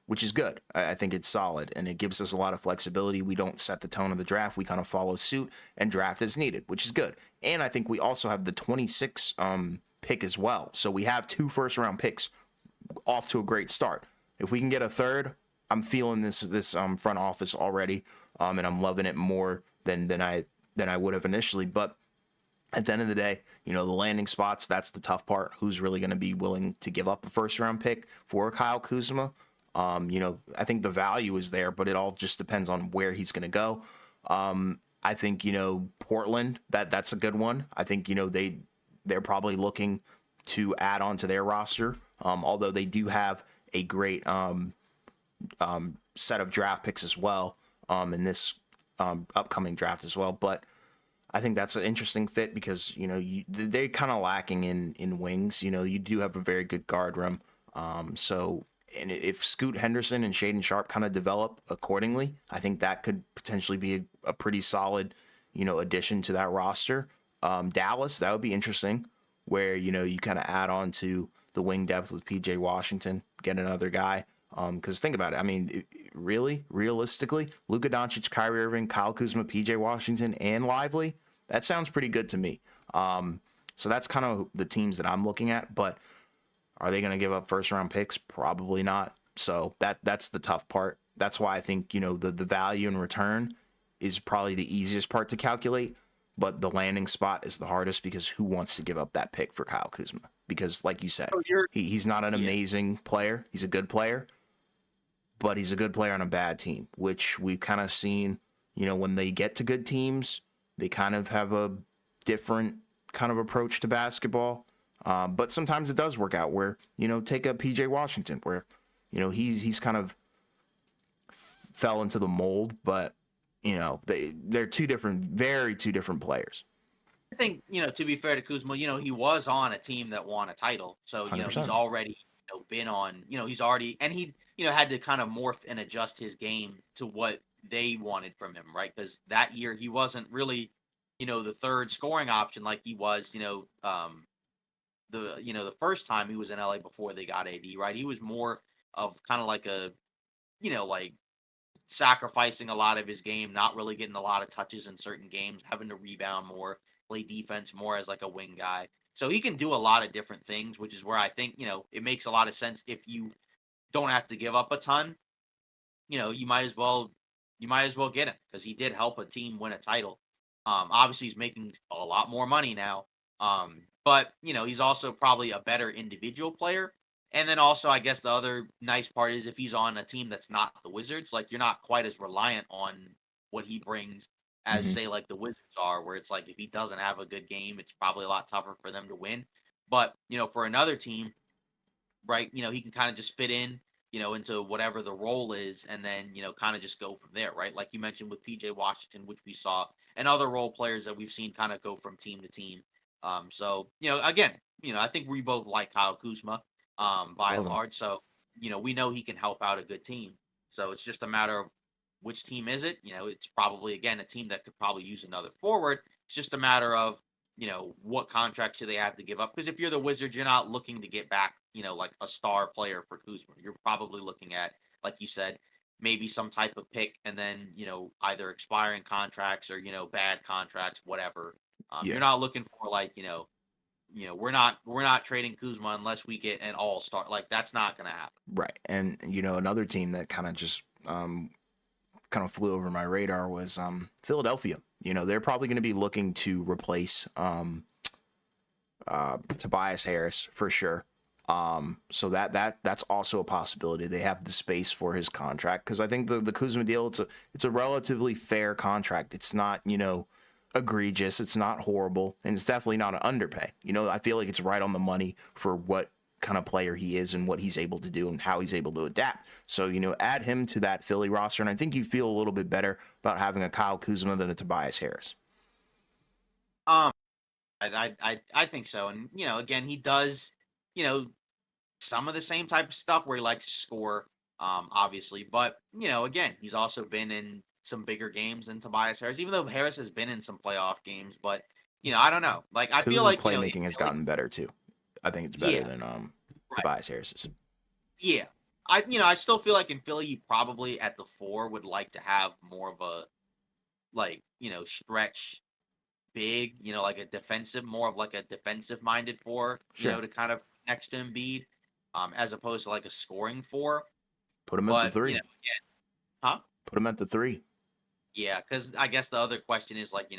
which is good. I think it's solid, and it gives us a lot of flexibility. We don't set the tone of the draft. We kind of follow suit and draft as needed, which is good. And I think we also have the 26 pick as well. So we have 2 first-round picks off to a great start. If we can get a third, I'm feeling this front office already, and I'm loving it more than I would have initially. But at the end of the day, the landing spots, that's the tough part. Who's really going to be willing to give up a first round pick for Kyle Kuzma? I think the value is there, but it all just depends on where he's going to go. I think, Portland, that's a good one. I think, they're probably looking to add on to their roster, although they do have a great set of draft picks as well in this upcoming draft as well. But I think that's an interesting fit because they're kind of lacking in wings. You do have a very good guard room. And if Scoot Henderson and Shaden Sharp kind of develop accordingly, I think that could potentially be a pretty solid addition to that roster. Dallas, that would be interesting, where you kind of add on to the wing depth with PJ Washington, get another guy. Because think about it. I mean, really, realistically, Luka Doncic, Kyrie Irving, Kyle Kuzma, PJ Washington, and Lively. That sounds pretty good to me. So that's kind of the teams that I'm looking at. But are they going to give up first round picks? Probably not. So that's the tough part. That's why I think the value in return is probably the easiest part to calculate. But the landing spot is the hardest because who wants to give up that pick for Kyle Kuzma? Because like you said, So you're he's not an yeah. amazing player. He's a good player, but he's a good player on a bad team, which we've kind of seen, when they get to good teams, they kind of have a different kind of approach to basketball. But sometimes it does work out where, take a PJ Washington, where, he's kind of fell into the mold, but, they're two different players. I think, to be fair to Kuzma, he was on a team that won a title. So, he's 100%. already, been on, he's already, and he, had to kind of morph and adjust his game to what they wanted from him, right? Because that year he wasn't really, the third scoring option like he was, the first time he was in LA before they got AD, right? He was more of kind of like a, like sacrificing a lot of his game, not really getting a lot of touches in certain games, having to rebound more, play defense more as like a wing guy. So he can do a lot of different things, which is where I think, it makes a lot of sense if you don't have to give up a ton, you might as well get him because he did help a team win a title. Obviously he's making a lot more money now. But he's also probably a better individual player. And then also, I guess the other nice part is if he's on a team that's not the Wizards, like you're not quite as reliant on what he brings as Hmm. say like the Wizards are, where it's like if he doesn't have a good game, it's probably a lot tougher for them to win. But for another team, right? He can kind of just fit in, into whatever the role is, and then kind of just go from there, right? Like you mentioned with PJ Washington, which we saw, and other role players that we've seen kind of go from team to team. So again, I think we both like Kyle Kuzma, by and Love him. large. So we know he can help out a good team. So it's just a matter of which team is it? It's probably again a team that could probably use another forward. It's just a matter of what contracts do they have to give up? Because if you're the Wizards, you're not looking to get back, like a star player for Kuzma. You're probably looking at, like you said, maybe some type of pick and then, either expiring contracts or, bad contracts, whatever. You're Yeah. not looking for like, we're not trading Kuzma unless we get an all-star. Like that's not gonna happen. Right. And, another team that kind of just kind of flew over my radar was Philadelphia. They're probably going to be looking to replace Tobias Harris for sure. So that's also a possibility. They have the space for his contract because I think the Kuzma deal it's a relatively fair contract. It's not egregious. It's not horrible, and it's definitely not an underpay. I feel like it's right on the money for what kind of player he is and what he's able to do and how he's able to adapt. So add him to that Philly roster, and I think you feel a little bit better about having a Kyle Kuzma than a Tobias Harris. Um, I think so. And again, he does, you know, some of the same type of stuff where he likes to score, obviously. But again, he's also been in some bigger games than Tobias Harris, even though Harris has been in some playoff games. But I don't know. Like I feel Kuz's like in playmaking has Philly, gotten better too. I think it's better yeah, than right, Tobias Harris's. yeah. I still feel like in Philly, he probably at the four would like to have more of a like stretch big, like a defensive, more of like a defensive minded four, Sure. to kind of next to Embiid, as opposed to like a scoring four. Put him at the But three. huh? Put him at the three. Yeah, because I guess the other question is like,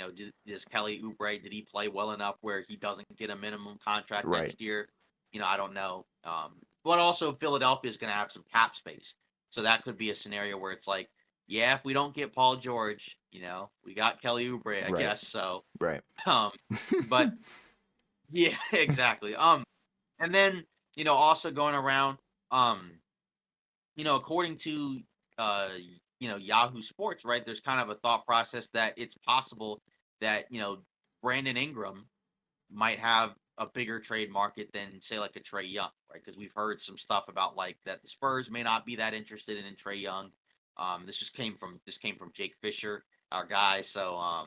does Kelly Oubre did he play well enough where he doesn't get a minimum contract Right. next year? I don't know. But also Philadelphia is going to have some cap space, so that could be a scenario where it's like, yeah, if we don't get Paul George, we got Kelly Oubre, I Right. guess. So, Right. um, but yeah, exactly. And then also going around, um, according to Yahoo Sports, right? There's kind of a thought process that it's possible that Brandon Ingram might have a bigger trade market than say like a Trey Young, right? Because we've heard some stuff about like that the Spurs may not be that interested in Trey Young. This came from Jake Fisher, our guy. So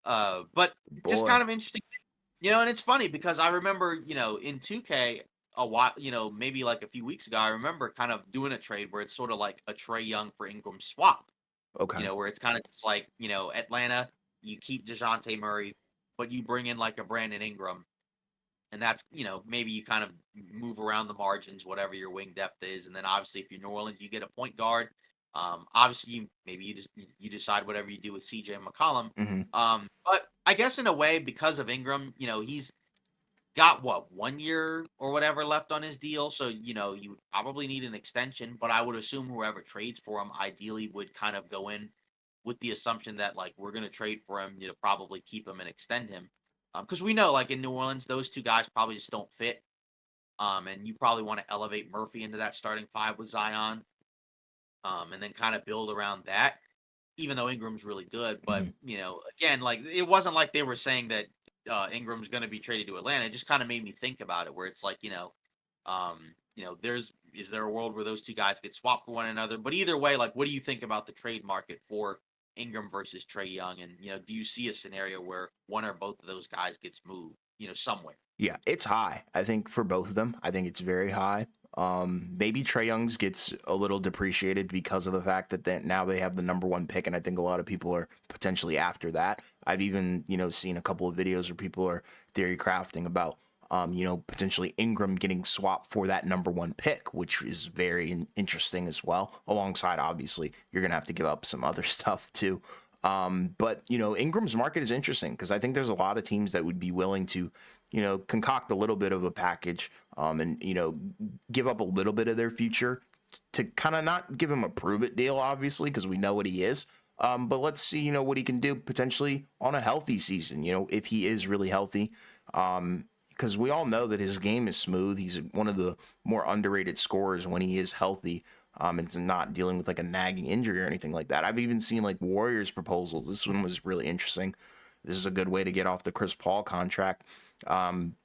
but just Boy. kind of interesting, and it's funny because I remember in 2K. a while, maybe like a few weeks ago, I remember kind of doing a trade where it's sort of like a Trey Young for Ingram swap. Okay. Where it's kind of just like, Atlanta, you keep DeJounte Murray, but you bring in like a Brandon Ingram. And that's, maybe you kind of move around the margins, whatever your wing depth is. And then obviously if you're New Orleans, you get a point guard. Obviously maybe you decide whatever you do with CJ McCollum. Hmm. But I guess in a way, because of Ingram, he's got what, 1 year or whatever left on his deal. So, you would probably need an extension, but I would assume whoever trades for him ideally would kind of go in with the assumption that like we're gonna trade for him, probably keep him and extend him. Because we know like in New Orleans, those two guys probably just don't fit. And you probably want to elevate Murphy into that starting five with Zion, and then kind of build around that, even though Ingram's really good. But, Hmm. again, like it wasn't like they were saying that Ingram's going to be traded to Atlanta. It just kind of made me think about it, where it's like, there's is there a world where those two guys get swapped for one another? But either way, like, what do you think about the trade market for Ingram versus Trey Young? And do you see a scenario where one or both of those guys gets moved, somewhere? Yeah, it's high. I think for both of them, I think it's very high. Maybe Trey Young's gets a little depreciated because of the fact that now they have the number one pick, and I think a lot of people are potentially after that. I've even seen a couple of videos where people are theory crafting about potentially Ingram getting swapped for that number one pick, which is very interesting as well. Alongside, obviously, you're gonna have to give up some other stuff too. But Ingram's market is interesting because I think there's a lot of teams that would be willing to concoct a little bit of a package, and give up a little bit of their future to kind of not give him a prove it deal, obviously, because we know what he is. But let's see, what he can do potentially on a healthy season, if he is really healthy. Because we all know that his game is smooth. He's one of the more underrated scorers when he is healthy. And not dealing with like a nagging injury or anything like that. I've even seen like Warriors proposals. This one was really interesting. This is a good way to get off the Chris Paul contract. Um,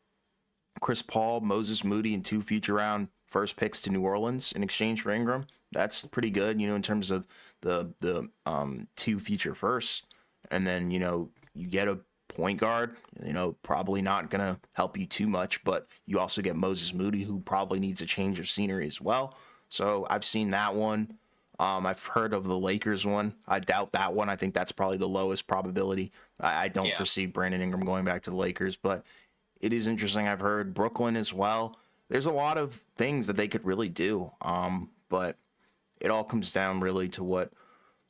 Chris Paul, Moses Moody, and two future round first picks to New Orleans in exchange for Ingram. That's pretty good, in terms of the two future firsts. And then, you get a point guard, probably not gonna help you too much, but you also get Moses Moody, who probably needs a change of scenery as well. So I've seen that one. I've heard of the Lakers one. I doubt that one. I think that's probably the lowest probability. I don't Yeah. foresee Brandon Ingram going back to the Lakers, but it is interesting. I've heard Brooklyn as well. There's a lot of things that they could really do. But it all comes down really to what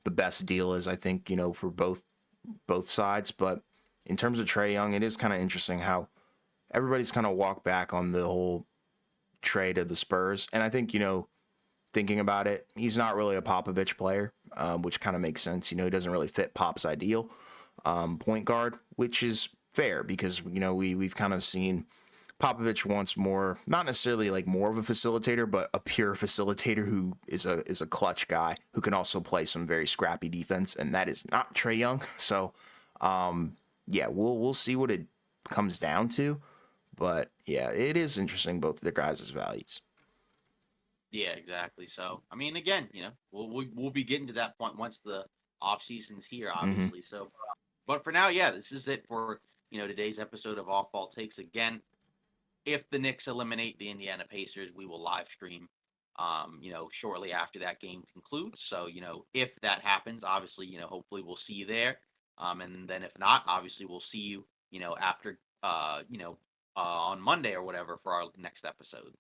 the best deal is, I think, for both sides. But in terms of Trey Young, it is kind of interesting how everybody's kind of walked back on the whole trade of the Spurs. And I think, thinking about it, he's not really a Popovich player, which kind of makes sense. He doesn't really fit Pop's ideal point guard, which is fair because we've kind of seen Popovich wants more, not necessarily like more of a facilitator, but a pure facilitator who is a clutch guy who can also play some very scrappy defense, and that is not Trey Young. So, yeah, we'll see what it comes down to, but yeah, it is interesting both of their guys' values. Yeah, exactly. So, I mean, again, we'll be getting to that point once the off season's here, Mm-hmm. obviously. So, but for now, yeah, this is it for today's episode of Off Ball Takes. Again, if the Knicks eliminate the Indiana Pacers, we will live stream, shortly after that game concludes. So, if that happens, obviously, hopefully we'll see you there. And then if not, obviously we'll see you, after, on Monday or whatever for our next episode.